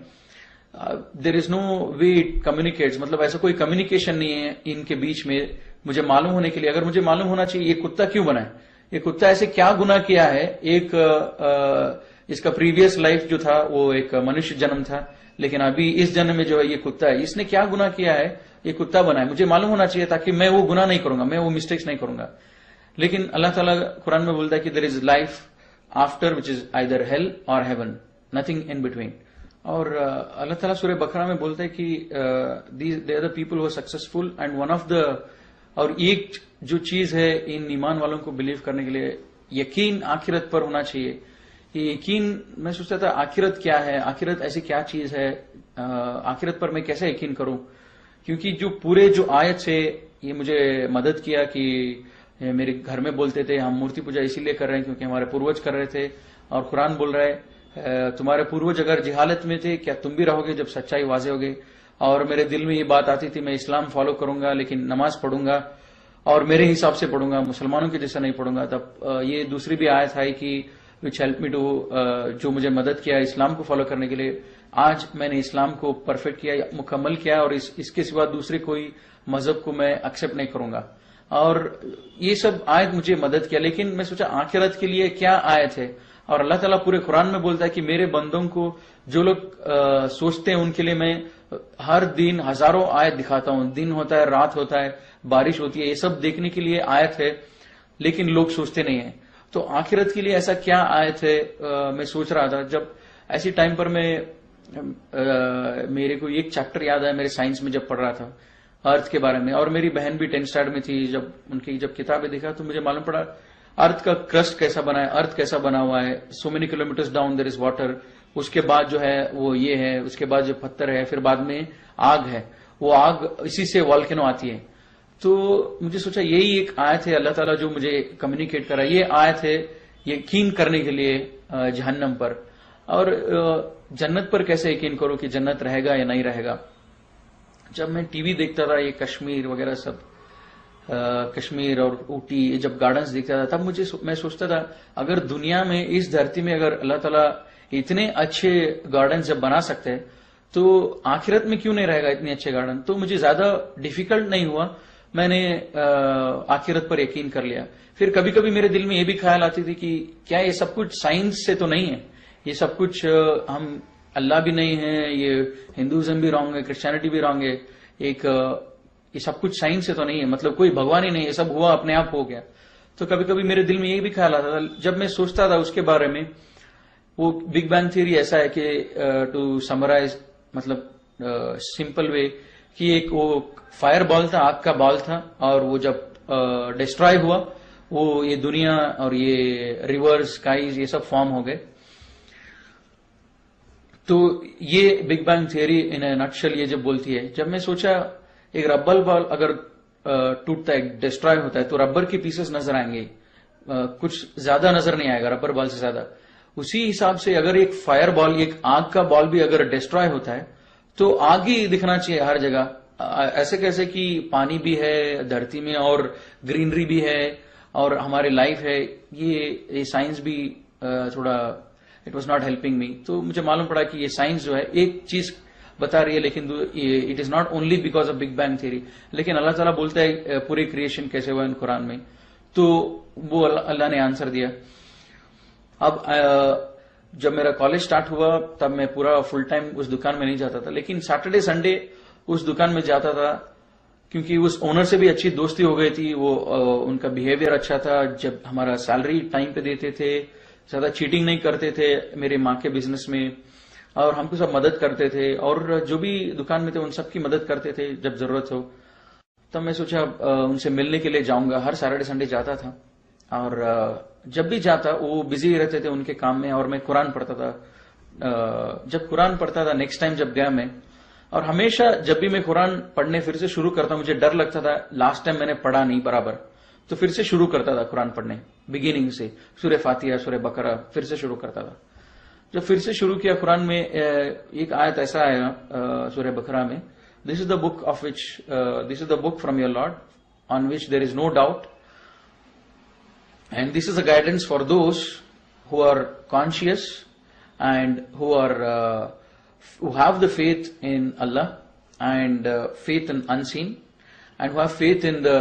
There is no way it communicates, मतलब ऐसा कोई कम्युनिकेशन नहीं है इनके बीच में मुझे मालूम होने के लिए। अगर मुझे मालूम होना चाहिए ये कुत्ता क्यों बना है, ये कुत्ता ऐसे क्या गुनाह किया है, इसका प्रीवियस लाइफ जो था वो एक मनुष्य जन्म था, लेकिन अभी इस जन्म में जो है ये कुत्ता है, इसने क्या गुनाह किया है, ये कुत्ता बना है, मुझे मालूम होना चाहिए ताकि मैं वो गुनाह नहीं करूंगा, मैं वो मिस्टेक्स नहीं करूंगा। लेकिन अल्लाह ताला कुरान में बोलता है कि there is life after which is either hell or heaven, nothing in between. और अल्लाह ताला सूरह बकरा में बोलता है कि they are the people who are successful and one of the और एक जो चीज है इन ईमान वालों को बिलीव करने के लिए, यकीन आखिरत पर होना चाहिए। ये यकीन, मैं सोचता था आखिरत क्या है, आखिरत ऐसी क्या चीज है, आखिरत पर मैं कैसे यकीन करूं। क्योंकि जो पूरे जो आयत से ये मुझे मदद किया कि मेरे घर में बोलते थे हम मूर्ति पूजा इसीलिए कर रहे हैं क्योंकि हमारे पूर्वज कर रहे थे, और कुरान बोल रहा है तुम्हारे पूर्वज अगर जिहालत में थे क्या तुम भी रहोगे जब सच्चाई वाज़े होगी। और मेरे दिल में ये बात आती थी मैं इस्लाम फॉलो करूंगा लेकिन नमाज पढ़ूंगा और मेरे हिसाब से पढ़ूंगा, मुसलमानों के जैसा नहीं पढ़ूंगा। तब ये दूसरी भी आयत आई कि विच हेल्प मी टू, जो मुझे मदद किया इस्लाम को फॉलो करने के लिए। आज मैंने इस्लाम को परफेक्ट किया, मुकम्मल किया, और इसके सिवा दूसरे कोई मजहब को मैं एक्सेप्ट नहीं करूंगा। और ये सब आयत मुझे मदद किया। लेकिन मैं सोचा आखिरत के लिए क्या आयत है, और अल्लाह ताला पूरे कुरान में बोलता है कि मेरे बंदों को जो लोग सोचते हैं उनके लिए मैं हर दिन हजारों आयत दिखाता हूं। दिन होता है, रात होता है, बारिश होती है, ये सब देखने के लिए आयत है, लेकिन लोग सोचते नहीं है। तो आखिरत के लिए ऐसा क्या आयत है, मैं सोच रहा था। जब ऐसी टाइम पर मेरे को एक चैप्टर याद आया मेरे साइंस में जब पढ़ रहा था अर्थ के बारे में, और मेरी बहन भी 10th स्टैंडर्ड में थी। जब उनकी किताबें देखा तो मुझे मालूम पड़ा अर्थ का क्रस्ट कैसा बना है, अर्थ कैसा बना हुआ है, so many kilometres down there is water, उसके बाद जो है वो ये है, उसके बाद जो पत्थर है, फिर बाद में आग है, वो आग इसी से वॉल्केनो आती है। तो मुझे सोचा यही एक आयत है अल्लाह ताला जो मुझे कम्युनिकेट कर रहा है। ये आयत है यकीन करने के लिए जहन्नम पर, और जन्नत पर कैसे यकीन करो कि जन्नत रहेगा या नहीं रहेगा। जब मैं टीवी देखता था ये कश्मीर वगैरह सब, कश्मीर और ऊटी जब गार्डन्स देखता था, तब मैं सोचता था अगर दुनिया में इस धरती में अगर अल्लाह ताला इतने अच्छे गार्डन जब बना सकते हैं तो आखिरत में क्यों नहीं रहेगा इतने अच्छे गार्डन। तो मुझे ज्यादा डिफिकल्ट नहीं हुआ, मैंने आखिरत पर यकीन कर लिया। फिर कभी कभी मेरे दिल में ये भी ख्याल आती थी कि क्या ये सब कुछ साइंस से तो नहीं है, ये सब कुछ हम अल्लाह भी नहीं है, ये हिंदुइज्म भी रॉन्ग है, क्रिश्चियनिटी भी रॉन्ग है, ये सब कुछ साइंस से तो नहीं है, मतलब कोई भगवान ही नहीं, ये सब हुआ अपने आप हो गया। तो कभी कभी मेरे दिल में ये भी ख्याल आता था। जब मैं सोचता था उसके बारे में, वो बिग बैंग थ्योरी ऐसा है कि टू समराइज, मतलब सिंपल वे, कि एक वो फायर बॉल था, आग का बॉल था, और वो जब डिस्ट्रॉय हुआ वो ये दुनिया और ये रिवर्स स्काईज ये सब फॉर्म हो गए। तो ये बिग बैंग थियरी इन ए नटशेल ये जब बोलती है। जब मैं सोचा एक रबर बॉल अगर टूटता है, डिस्ट्रॉय होता है, तो रबर के पीसेस नजर आएंगे, कुछ ज्यादा नजर नहीं आएगा रबर बॉल से ज्यादा। उसी हिसाब से अगर एक फायर बॉल, एक आग का बॉल भी अगर डिस्ट्रॉय होता है तो आग ही दिखना चाहिए हर जगह। ऐसे कैसे कि पानी भी है धरती में और ग्रीनरी भी है और हमारी लाइफ है, ये साइंस भी थोड़ा it was not helping me. तो मुझे मालूम पड़ा कि ये साइंस जो है एक चीज बता रही है, लेकिन it is not only because of big bang theory, लेकिन अल्लाह ताला बोलता है पूरी क्रिएशन कैसे हुआ इन कुरान में। तो वो अल्लाह ने आंसर दिया। अब जब मेरा कॉलेज स्टार्ट हुआ तब मैं पूरा फुल टाइम उस दुकान में नहीं जाता था, लेकिन सैटरडे संडे उस दुकान में जाता था, क्योंकि उस ओनर से भी अच्छी दोस्ती हो गई थी। वो उनका बिहेवियर अच्छा था, जब हमारा सैलरी टाइम पे देते थे, ज्यादा चीटिंग नहीं करते थे मेरे माँ के बिजनेस में, और हमको सब मदद करते थे, और जो भी दुकान में थे उन सबकी मदद करते थे जब जरूरत हो। तब मैं सोचा उनसे मिलने के लिए जाऊंगा। हर सैटरडे संडे जाता था, और जब भी जाता वो बिजी रहते थे उनके काम में, और मैं कुरान पढ़ता था। जब कुरान पढ़ता था नेक्स्ट टाइम जब गया मैं, और हमेशा जब भी मैं कुरान पढ़ने फिर से शुरू करता, मुझे डर लगता था लास्ट टाइम मैंने पढ़ा नहीं बराबर, तो फिर से शुरू करता था कुरान पढ़ने बिगिनिंग से, सूरह फातिहा सूरह बकरा फिर से शुरू करता था। जब फिर से शुरू किया कुरान में, एक आयत ऐसा आया सूरह बकरा में, this is the book of which this is the book from your lord on which there is no doubt, and this is a guidance for those who are conscious and who have the faith in Allah and faith in unseen and who have faith in the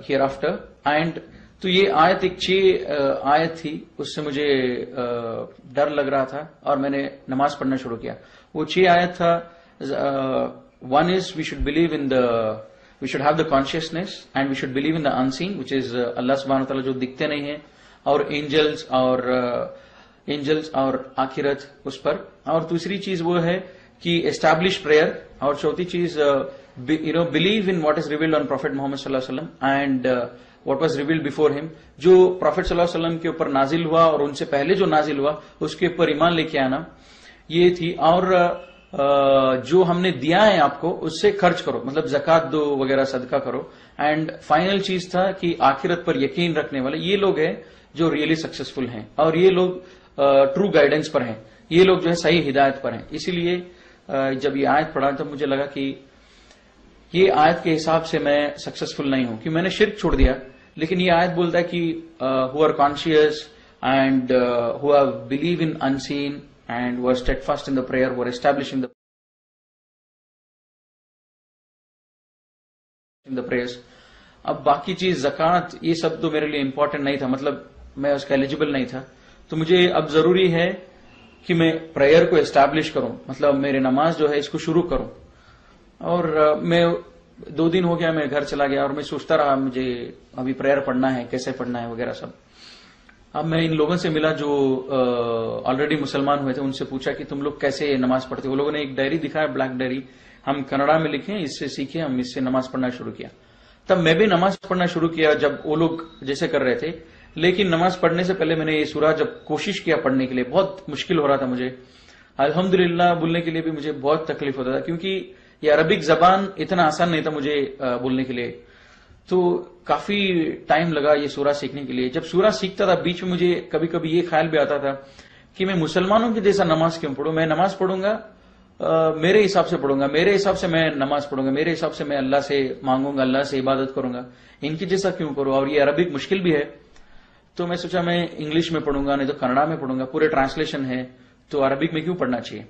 hereafter. And तो ये आयत एक 6 आयत थी, उससे मुझे डर लग रहा था और मैंने नमाज पढ़ना शुरू किया। वो 6 आयत था, one is we should believe in we should have the consciousness and we should believe in the unseen, which is Allah subhanahu wa ta'ala जो दिखते नहीं है, और एंजल्स और आखिरत उस पर। और दूसरी चीज वो है कि एस्टैब्लिश प्रेयर, और चौथी चीज believe in what is revealed on prophet Muhammad सल्लल्लाहु अलैहि वसल्लम and what was revealed before him. जो प्रॉफिट सल्लल्लाहु अलैहि वसल्लम के ऊपर नाजिल हुआ और उनसे पहले जो नाजिल हुआ उसके ऊपर ईमान लेके आना, ये थी। और जो हमने दिया है आपको उससे खर्च करो, मतलब जकात दो वगैरह, सदका करो। एंड फाइनल चीज था कि आखिरत पर यकीन रखने वाले ये लोग हैं जो रियली सक्सेसफुल हैं, और ये लोग ट्रू गाइडेंस पर हैं, ये लोग जो है सही हिदायत पर हैं। इसीलिए जब ये आयत पढ़ा तब मुझे लगा कि ये आयत के हिसाब से मैं सक्सेसफुल नहीं हूं, कि मैंने शिर्क छोड़ दिया। लेकिन ये आयत बोलता है कि who are conscious and who are believe in unseen and were steadfast in the prayer, were establishing the prayers. अब बाकी चीज जकात ये सब तो मेरे लिए इंपॉर्टेंट नहीं था, मतलब मैं उसका एलिजिबल नहीं था। तो मुझे अब जरूरी है कि मैं प्रेयर को एस्टैब्लिश करूं, मतलब मेरे नमाज जो है इसको शुरू करूं। और मैं 2 दिन हो गया मैं घर चला गया और मैं सोचता रहा मुझे अभी प्रेयर पढ़ना है, कैसे पढ़ना है वगैरह सब। अब मैं इन लोगों से मिला जो ऑलरेडी मुसलमान हुए थे, उनसे पूछा कि तुम लोग कैसे नमाज पढ़ते हो। वो लोगों ने एक डायरी दिखाया, ब्लैक डायरी, हम कन्नड़ा में लिखे, इससे सीखे, हम इससे नमाज पढ़ना शुरू किया। तब मैं भी नमाज पढ़ना शुरू किया जब वो लोग जैसे कर रहे थे। लेकिन नमाज पढ़ने से पहले मैंने ये सूरा जब कोशिश किया पढ़ने के लिए, बहुत मुश्किल हो रहा था मुझे। अल्हम्दुलिल्लाह बोलने के लिए भी मुझे बहुत तकलीफ होता था, क्योंकि ये अरबिक जबान इतना आसान नहीं था मुझे बोलने के लिए। तो काफी टाइम लगा ये सूरा सीखने के लिए। जब सूरा सीखता था बीच में मुझे कभी कभी ये ख्याल भी आता था कि मैं मुसलमानों के जैसा नमाज क्यों पढ़ूं। मैं नमाज पढ़ूंगा मेरे हिसाब से पढ़ूंगा, मेरे हिसाब से मैं नमाज पढ़ूंगा, मेरे हिसाब से मैं अल्लाह से मांगूंगा, अल्लाह से इबादत करूंगा, इनकी जैसा क्यों करूं। और ये अरबिक मुश्किल भी है, तो मैं सोचा मैं इंग्लिश में पढ़ूंगा, नहीं तो कन्नड़ा में पढ़ूंगा, पूरे ट्रांसलेशन है, तो अरबिक में क्यों पढ़ना चाहिए।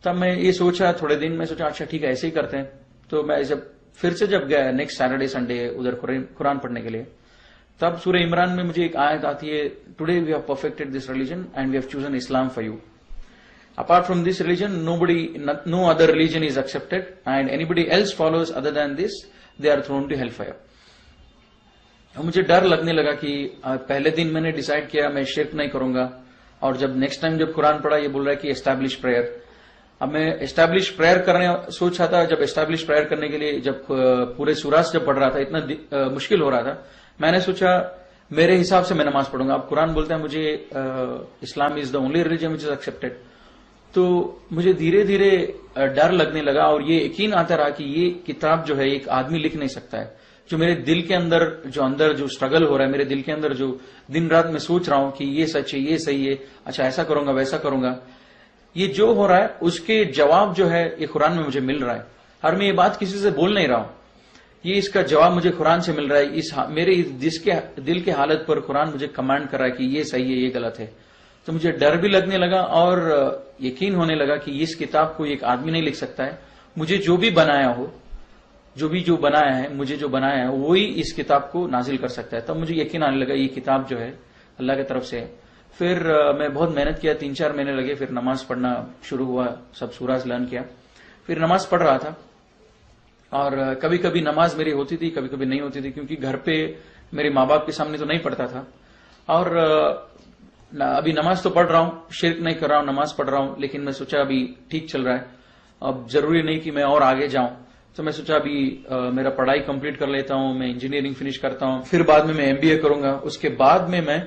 तब मैं ये सोचा, थोड़े दिन में सोचा अच्छा ठीक है ऐसे ही करते हैं। तो मैं जब फिर से जब गया नेक्स्ट सैटरडे संडे उधर कुरान पढ़ने के लिए, तब सूरह इमरान में मुझे एक आयत आती है, today we have perfected this religion and we have chosen Islam for you. Apart from this religion, no other religion is accepted, and anybody else follows other than this, they are thrown to hellfire. अब मुझे डर लगने लगा कि पहले दिन मैंने decide किया मैं शिर्क नहीं करूंगा, और जब नेक्स्ट टाइम जब कुरान पढ़ा ये बोल रहा है कि एस्टैब्लिश प्रेयर। अब मैं एस्टैब्लिश प्रेयर करने सोच रहा था। जब एस्टैब्लिश प्रेयर करने के लिए जब पूरे सूरा जब पढ़ रहा था, इतना मुश्किल हो रहा था, मैंने सोचा मेरे हिसाब से मैं नमाज पढ़ूंगा। अब कुरान बोलता है मुझे Islam is the only religion which is accepted. तो मुझे धीरे धीरे डर लगने लगा और ये यकीन आता रहा कि ये किताब जो है एक आदमी लिख नहीं सकता है। जो मेरे दिल के अंदर जो स्ट्रगल हो रहा है, मेरे दिल के अंदर जो दिन रात मैं सोच रहा हूं कि ये सच है, ये सही है, अच्छा ऐसा करूंगा वैसा करूंगा, ये जो हो रहा है उसके जवाब जो है ये कुरान में मुझे मिल रहा है। और मैं ये बात किसी से बोल नहीं रहा हूं, ये इसका जवाब मुझे कुरान से मिल रहा है। मेरे जिसके दिल के हालत पर कुरान मुझे कमांड कर रहा है कि ये सही है, ये गलत है। तो मुझे डर भी लगने लगा और यकीन होने लगा कि इस किताब को एक आदमी नहीं लिख सकता है। मुझे जो भी बनाया हो, जो बनाया है, मुझे जो बनाया है वही इस किताब को नाजिल कर सकता है। तब मुझे यकीन आने लगा ये किताब जो है अल्लाह की तरफ से है। फिर मैं बहुत मेहनत किया, 3-4 महीने लगे, फिर नमाज पढ़ना शुरू हुआ, सब सूराज लर्न किया, फिर नमाज पढ़ रहा था। और कभी कभी नमाज मेरी होती थी, कभी कभी नहीं होती थी, क्योंकि घर पे मेरे माँ बाप के सामने तो नहीं पढ़ता था। और अभी नमाज तो पढ़ रहा हूं, शिर्क नहीं कर रहा हूं, नमाज पढ़ रहा हूं, लेकिन मैं सोचा अभी ठीक चल रहा है, अब जरूरी नहीं कि मैं और आगे जाऊं। तो मैं सोचा अभी मेरा पढ़ाई कंप्लीट कर लेता हूं, मैं इंजीनियरिंग फिनिश करता हूं, फिर बाद में मैं एमबीए करूंगा, उसके बाद में मैं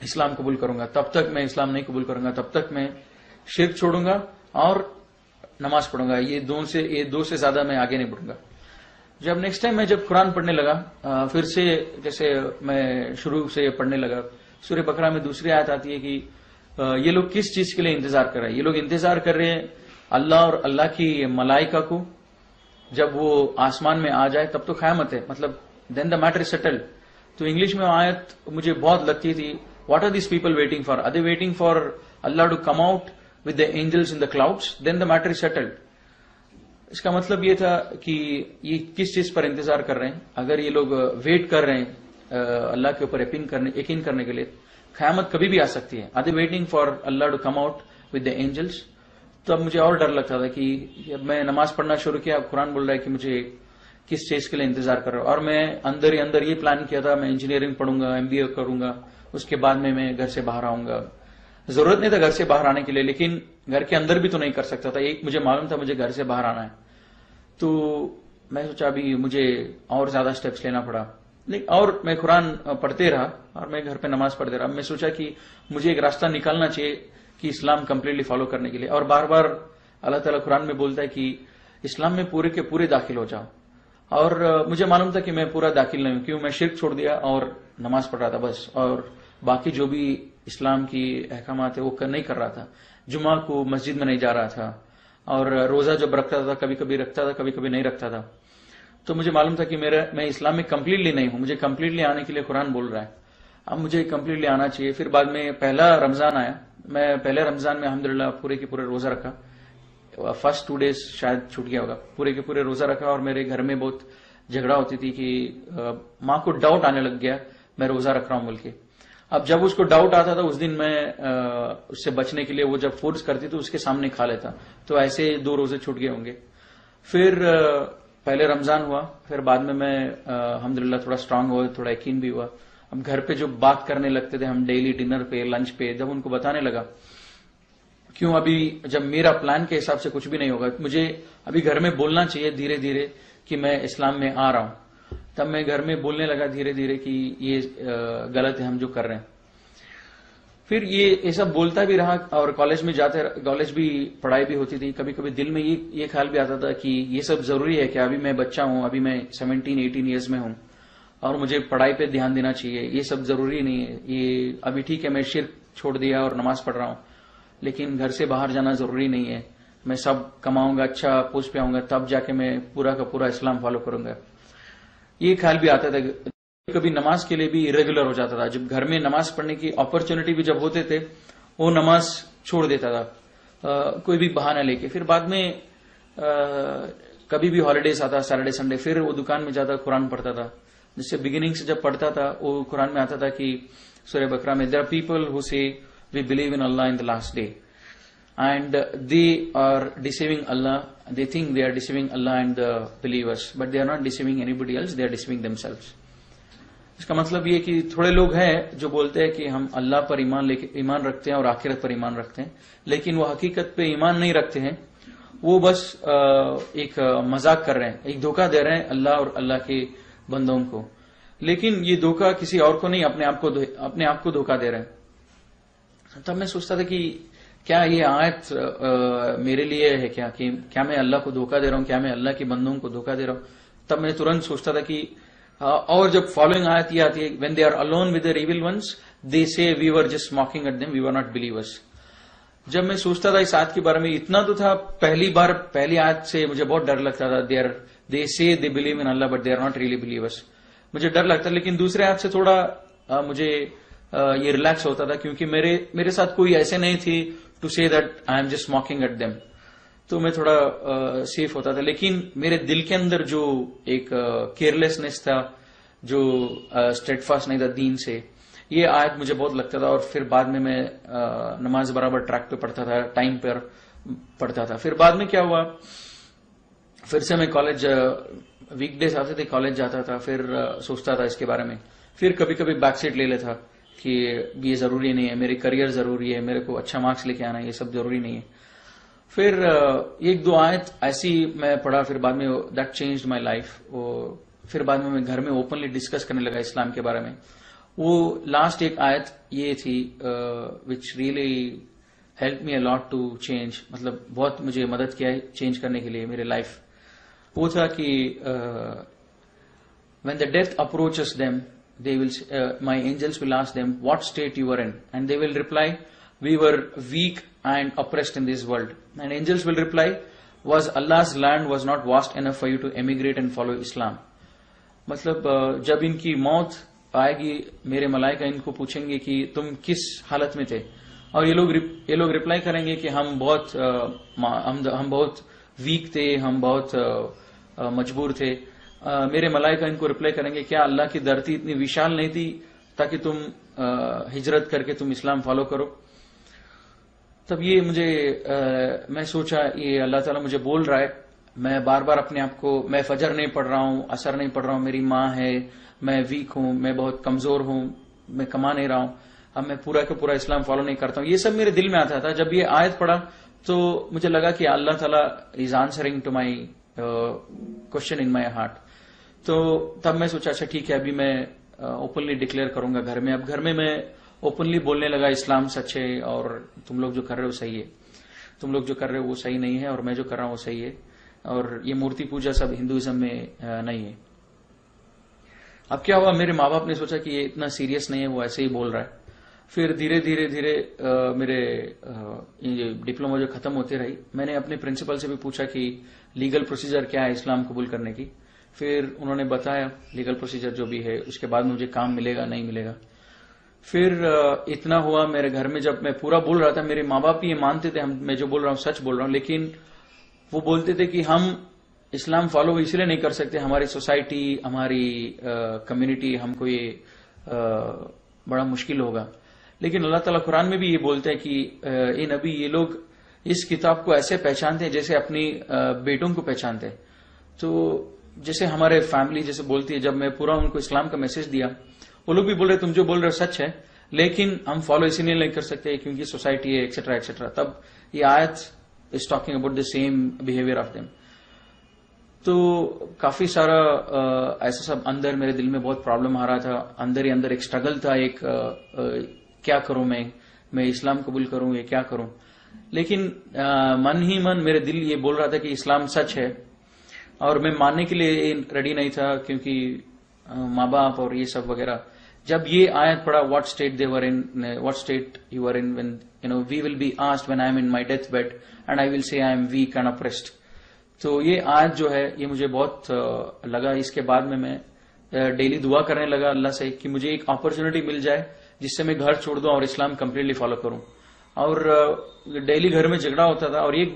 इस्लाम कबूल करूंगा। तब तक मैं इस्लाम नहीं कबूल करूंगा, तब तक मैं शिर्क छोड़ूंगा और नमाज पढ़ूंगा। ये दो से ज्यादा मैं आगे नहीं बढ़ूंगा। जब नेक्स्ट टाइम मैं जब कुरान पढ़ने लगा, फिर से जैसे मैं शुरू से पढ़ने लगा, सूरह बकरा में दूसरी आयत आती है कि ये लोग किस चीज के लिए इंतजार कर रहे हैं। ये लोग इंतजार कर रहे हैं अल्लाह और अल्लाह की मलाइका को, जब वो आसमान में आ जाए तब तो क़यामत है, मतलब then the matter is settled. तो इंग्लिश में आयत मुझे बहुत लगती थी, what are this people waiting for, are they waiting for Allah to come out with the angels in the clouds, then the matter is settled. इसका मतलब ये था कि ये किस चीज पर इंतजार कर रहे हैं। अगर ये लोग वेट कर रहे हैं अल्लाह के ऊपर यकीन करने के लिए, क़यामत कभी भी आ सकती है। Are they waiting for Allah to come out with the angels. तो अब मुझे और डर लगता था कि जब मैं नमाज पढ़ना शुरू किया, कुरान बोल रहा है कि मुझे किस चीज के लिए इंतजार कर रहा हूं। और मैं अंदर ही अंदर ये प्लान किया था, मैं इंजीनियरिंग पढ़ूंगा, एमबीए करूंगा, उसके बाद में मैं घर से बाहर आऊंगा। जरूरत नहीं था घर से बाहर आने के लिए, लेकिन घर के अंदर भी तो नहीं कर सकता था। एक मुझे मालूम था मुझे घर से बाहर आना है। तो मैं सोचा अभी मुझे और ज्यादा स्टेप्स लेना पड़ा, नहीं, और मैं कुरान पढ़ते रहा और मैं घर पे नमाज पढ़ते रहा। मैं सोचा कि मुझे एक रास्ता निकालना चाहिए कि इस्लाम कंप्लीटली फॉलो करने के लिए। और बार बार अल्लाह ताला कुरान में बोलता है कि इस्लाम में पूरे के पूरे दाखिल हो जाओ। और मुझे मालूम था कि मैं पूरा दाखिल नहीं हूं, क्यों मैं शिर्क छोड़ दिया और नमाज पढ़ रहा था बस, और बाकी जो भी इस्लाम की अहकामात है वो नहीं कर रहा था। जुमा को मस्जिद में नहीं जा रहा था, और रोजा जब रखता था कभी कभी रखता था, कभी कभी नहीं रखता था। तो मुझे मालूम था कि मैं इस्लाम में कंप्लीटली नहीं हूं, मुझे कंप्लीटली आने के लिए कुरान बोल रहा है, अब मुझे कंप्लीटली आना चाहिए। फिर बाद में पहला रमजान आया, मैं पहले रमजान में अल्हम्दुलिल्लाह पूरे के पूरे रोजा रखा। फर्स्ट 2 डेज शायद छूट गया होगा, पूरे के पूरे रोजा रखा। और मेरे घर में बहुत झगड़ा होती थी कि माँ को डाउट आने लग गया मैं रोजा रख रहा हूं बोल के। अब जब उसको डाउट आता था उस दिन मैं उससे बचने के लिए वो जब फोर्स करती तो उसके सामने खा लेता, तो ऐसे 2 रोजे छूट गए होंगे। फिर पहले रमजान हुआ, फिर बाद में मैं अल्हम्दुलिल्लाह थोड़ा स्ट्रांग हुआ, थोड़ा यकीन भी हुआ। अब घर पे जो बात करने लगते थे हम डेली डिनर पे, लंच पे, जब उनको बताने लगा, क्यों अभी जब मेरा प्लान के हिसाब से कुछ भी नहीं होगा, मुझे अभी घर में बोलना चाहिए धीरे धीरे कि मैं इस्लाम में आ रहा हूं, तब मैं घर में बोलने लगा धीरे धीरे कि ये गलत है हम जो कर रहे हैं। फिर ये सब बोलता भी रहा, और कॉलेज में जाते, कॉलेज भी पढ़ाई भी होती थी, कभी कभी दिल में ये ख्याल भी आता था कि ये सब जरूरी है क्या, अभी मैं बच्चा हूं, अभी मैं 17-18 ईयर्स में हूं और मुझे पढ़ाई पे ध्यान देना चाहिए, ये सब जरूरी नहीं है। ये अभी ठीक है मैं शिर्क छोड़ दिया और नमाज पढ़ रहा हूं, लेकिन घर से बाहर जाना जरूरी नहीं है, मैं सब कमाऊंगा, अच्छा पोस्ट पे आऊंगा, तब जाके मैं पूरा का पूरा इस्लाम फॉलो करूंगा। ये ख्याल भी आता था। कभी नमाज के लिए भी इरेगुलर हो जाता था, जब घर में नमाज पढ़ने की अपॉर्चुनिटी भी जब होते थे वो नमाज छोड़ देता था कोई भी बहाना लेके। फिर बाद में कभी भी हॉलीडेज आता, सैटरडे संडे, फिर वो दुकान में जाता, कुरान पढ़ता था। जिससे बिगिनिंग से जब पढ़ता था वो कुरान में आता था कि सूरह बकरा में, there are people who say we believe in Allah in the last day and they are deceiving Allah, they think they are deceiving Allah and the believers, but they are not deceiving anybody else, they are deceiving themselves. इसका मतलब ये कि थोड़े लोग हैं जो बोलते हैं कि हम अल्लाह पर ईमान रखते हैं और आखिरत पर ईमान रखते हैं, लेकिन वो हकीकत पे ईमान नहीं रखते हैं, वो बस एक मजाक कर रहे हैं, एक धोखा दे रहे हैं अल्लाह और अल्लाह के बंदों को। लेकिन ये धोखा किसी और को नहीं, अपने आप को धोखा दे रहे हैं। तब मैं सोचता था कि क्या ये आयत मेरे लिए है क्या, कि क्या मैं अल्लाह को धोखा दे रहा हूं, क्या मैं अल्लाह के बंदों को धोखा दे रहा हूं। तब मैं तुरंत सोचता था कि और जब फॉलोइंग आयत ये आती है, when they are alone with their evil ones they say we were just mocking at them, we were not believers. जब मैं सोचता था इस आयत के बारे में, इतना तो था, पहली आयत से मुझे बहुत डर लगता था, they say they believe in Allah but they are not really believers, मुझे डर लगता। लेकिन दूसरे आयत से थोड़ा मुझे ये रिलैक्स होता था, क्योंकि मेरे साथ कोई ऐसे नहीं थी to say that I am just mocking at them, तो मैं थोड़ा सेफ होता था। लेकिन मेरे दिल के अंदर जो एक केयरलेसनेस था, जो स्टेडफास्ट नहीं था दीन से, ये आयत मुझे बहुत लगता था। और फिर बाद में मैं नमाज बराबर ट्रैक पे पढ़ता था, टाइम पर पढ़ता था। फिर बाद में क्या हुआ, फिर से मैं कॉलेज, वीकडेज आते थे, कॉलेज जाता था, फिर सोचता था इसके बारे में, फिर कभी कभी बैकसीट ले लेता कि ये जरूरी नहीं है, मेरे करियर जरूरी है, मेरे को अच्छा मार्क्स लेके आना है, ये सब जरूरी नहीं है। फिर 1-2 आयत ऐसी मैं पढ़ा, फिर बाद में दैट चेंज्ड माय लाइफ। फिर बाद में मैं घर में ओपनली डिस्कस करने लगा इस्लाम के बारे में। वो लास्ट एक आयत ये थी which really help me a lot to change, मतलब बहुत मुझे मदद किया चेंज करने के लिए मेरे लाइफ। वो था कि when the death approaches them they will my angels will ask them what state you were in, and they will reply we were weak and oppressed in this world, and angels will reply was Allah's land was not vast enough for you to emigrate and follow Islam। मतलब जब इनकी मौत आएगी, मेरे मलाइका इनको पूछेंगे कि तुम किस हालत में थे, और ये लोग रिप्लाई करेंगे कि हम बहुत वीक थे, हम बहुत मजबूर थे। मेरे मलाइका इनको रिप्लाई करेंगे क्या अल्लाह की धरती इतनी विशाल नहीं थी ताकि तुम हिजरत करके तुम इस्लाम फॉलो करो। तब ये मुझे मैं सोचा ये अल्लाह ताला मुझे बोल रहा है। मैं बार बार अपने आप को, मैं फजर नहीं पढ़ रहा हूं, असर नहीं पढ़ रहा हूं, मेरी माँ है, मैं वीक हूं, मैं बहुत कमजोर हूं, मैं कमा नहीं रहा हूं, अब मैं पूरा का पूरा इस्लाम फॉलो नहीं करता हूं। ये सब मेरे दिल में आता था। जब ये आयत पढ़ा तो मुझे लगा कि अल्लाह ताला is answering to my question in my heart. तो तब मैं सोचा अच्छा ठीक है, अभी मैं ओपनली डिक्लेयर करूंगा घर में। अब घर में मैं ओपनली बोलने लगा इस्लाम सच है और तुम लोग जो कर रहे हो सही है, तुम लोग जो कर रहे हो वो सही नहीं है और मैं जो कर रहा हूं वो सही है, और ये मूर्ति पूजा सब हिंदुइज्म में नहीं है। अब क्या हुआ, मेरे माँ बाप ने सोचा कि ये इतना सीरियस नहीं है, वो ऐसे ही बोल रहा है। फिर धीरे धीरे धीरे मेरे डिप्लोमा जो खत्म होती रही, मैंने अपने प्रिंसिपल से भी पूछा कि लीगल प्रोसीजर क्या है इस्लाम कबूल करने की। फिर उन्होंने बताया लीगल प्रोसीजर जो भी है, उसके बाद मुझे काम मिलेगा नहीं मिलेगा। फिर इतना हुआ मेरे घर में, जब मैं पूरा बोल रहा था मेरे माँ बाप भी ये मानते थे मैं जो बोल रहा हूँ सच बोल रहा हूँ, लेकिन वो बोलते थे कि हम इस्लाम फॉलो इसलिए नहीं कर सकते, हमारी सोसाइटी हमारी कम्युनिटी हमको ये बड़ा मुश्किल होगा। लेकिन अल्लाह ताला कुरान में भी ये बोलते हैं कि ये नबी, ये लोग इस किताब को ऐसे पहचानते हैं जैसे अपनी बेटों को पहचानते हैं। तो जैसे हमारे फैमिली जैसे बोलती है, जब मैं पूरा उनको इस्लाम का मैसेज दिया, वो लोग भी बोल रहे तुम जो बोल रहे हो सच है, लेकिन हम फॉलो इसीलिए नहीं कर सकते क्योंकि सोसाइटी है एक्सेट्रा एक्सेट्रा। तब ये आयत is talking about the same behaviour of them. तो काफी सारा ऐसा सब अंदर मेरे दिल में बहुत प्रॉब्लम आ रहा था, अंदर ही अंदर एक स्ट्रगल था, एक क्या करूं मैं इस्लाम कबूल करूं या क्या करूं। लेकिन मन ही मन मेरे दिल ये बोल रहा था कि इस्लाम सच है, और मैं मानने के लिए रेडी नहीं था क्योंकि माँ बाप और ये सब वगैरह। जब ये आयत पढ़ा, what state they were in, what state you are in when you know we will be asked when I am in my death bed and I will say I am weak and oppressed. तो ये आयत जो है ये मुझे बहुत लगा। इसके बाद में मैं डेली दुआ करने लगा अल्लाह से कि मुझे एक अपॉर्चुनिटी मिल जाए जिससे मैं घर छोड़ दूं और इस्लाम कंप्लीटली फॉलो करूं। और डेली घर में झगड़ा होता था, और एक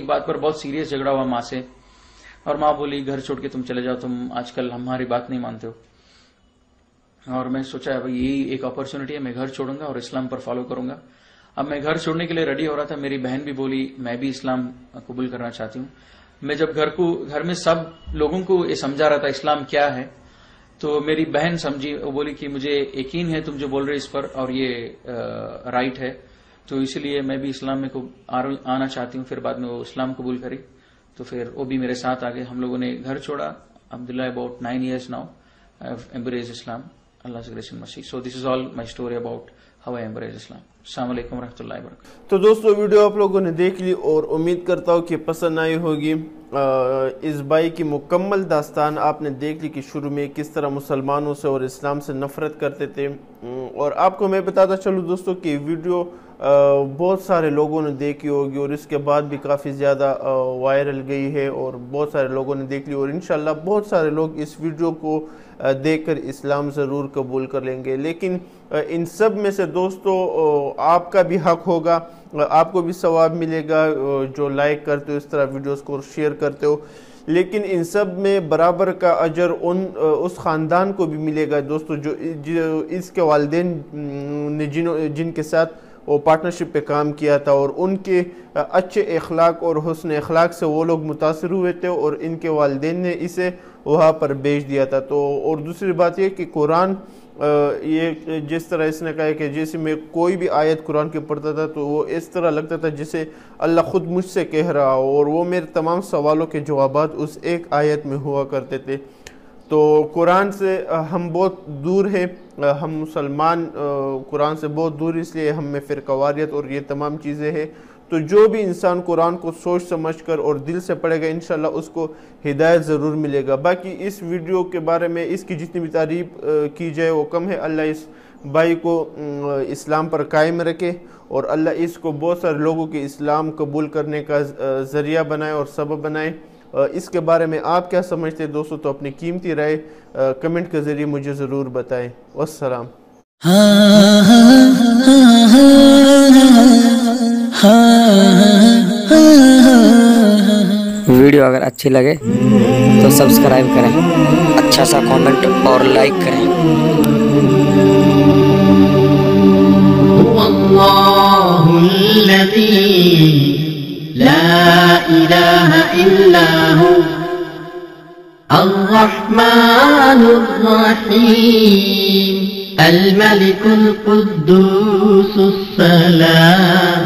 बात पर बहुत सीरियस झगड़ा हुआ माँ से, और माँ बोली घर छोड़ के तुम चले जाओ, तुम आजकल हमारी बात नहीं मानते हो। और मैं सोचा भाई यही एक अपॉर्चुनिटी है, मैं घर छोड़ूंगा और इस्लाम पर फॉलो करूंगा। अब मैं घर छोड़ने के लिए रेडी हो रहा था, मेरी बहन भी बोली मैं भी इस्लाम कबूल करना चाहती हूँ। मैं जब घर में सब लोगों को ये समझा रहा था इस्लाम क्या है, तो मेरी बहन समझी, वो बोली कि मुझे यकीन है तुम जो बोल रहे इस पर, और ये राइट है, तो इसलिए मैं भी इस्लाम में आना चाहती हूँ। फिर बाद में वो इस्लाम कबूल करी, तो फिर वो भी मेरे साथ आ गए। हम लोगों ने घर छोड़ा। Abdullah about 9 years now I have embraced Islam, Allah से grace and mercy. So this is all my story about how I embraced Islam. अस्सलाम वालेकुम रहमतुल्लाहि व बरकातहू। तो दोस्तों वीडियो आप लोगों ने देख ली और उम्मीद करता हूँ कि पसंद आई होगी। इस भाई की मुकम्मल दास्तान आपने देख ली कि शुरू में किस तरह मुसलमानों से और इस्लाम से नफरत करते थे। और आपको मैं बताता चलूँ दोस्तों कि वीडियो बहुत सारे लोगों ने देखी होगी और इसके बाद भी काफ़ी ज़्यादा वायरल गई है और बहुत सारे लोगों ने देख ली, और इंशाल्लाह बहुत सारे लोग इस वीडियो को देखकर इस्लाम ज़रूर कबूल कर लेंगे। लेकिन इन सब में से दोस्तों आपका भी हक होगा, आपको भी सवाब मिलेगा जो लाइक करते हो, इस तरह वीडियोस को शेयर करते हो। लेकिन इन सब में बराबर का अजर उस ख़ानदान को भी मिलेगा दोस्तों जो इसके वालिदैन ने जिनके साथ वो पार्टनरशिप पे काम किया था, और उनके अच्छे अखलाक और हुस्न अखलाक से वो लोग मुतासर हुए थे और इनके वालिदैन ने इसे वहाँ पर भेज दिया था। तो और दूसरी बात ये कि कुरान ये जिस तरह इसने कहा कि जैसे मैं कोई भी आयत कुरान की पढ़ता था तो वो इस तरह लगता था जैसे अल्लाह ख़ुद मुझसे कह रहा हो, और वो मेरे तमाम सवालों के जवाबात उस एक आयत में हुआ करते थे। तो कुरान से हम बहुत दूर हैं, हम मुसलमान कुरान से बहुत दूर, इसलिए हम में फ़िरक़ावारियत और ये तमाम चीज़ें हैं। तो जो भी इंसान कुरान को सोच समझकर और दिल से पढ़ेगा इंशाल्लाह उसको हिदायत ज़रूर मिलेगा। बाकी इस वीडियो के बारे में इसकी जितनी भी तारीफ़ की जाए वो कम है। अल्लाह इस भाई को इस्लाम पर कायम रखे और अल्लाह इसको बहुत सारे लोगों के इस्लाम कबूल करने का ज़रिया बनाए और सबब बनाए। इसके बारे में आप क्या समझते हैं दोस्तों? तो अपनी कीमती राय कमेंट के ज़रिए मुझे ज़रूर बताएं। वस्सलाम। वीडियो अगर अच्छी लगे तो सब्सक्राइब करें, अच्छा सा कमेंट और लाइक करें। ला इलाहा इल्ला हु अर्रहमानुर रहीम अल मलिकुल कुद्दूसुस सलाम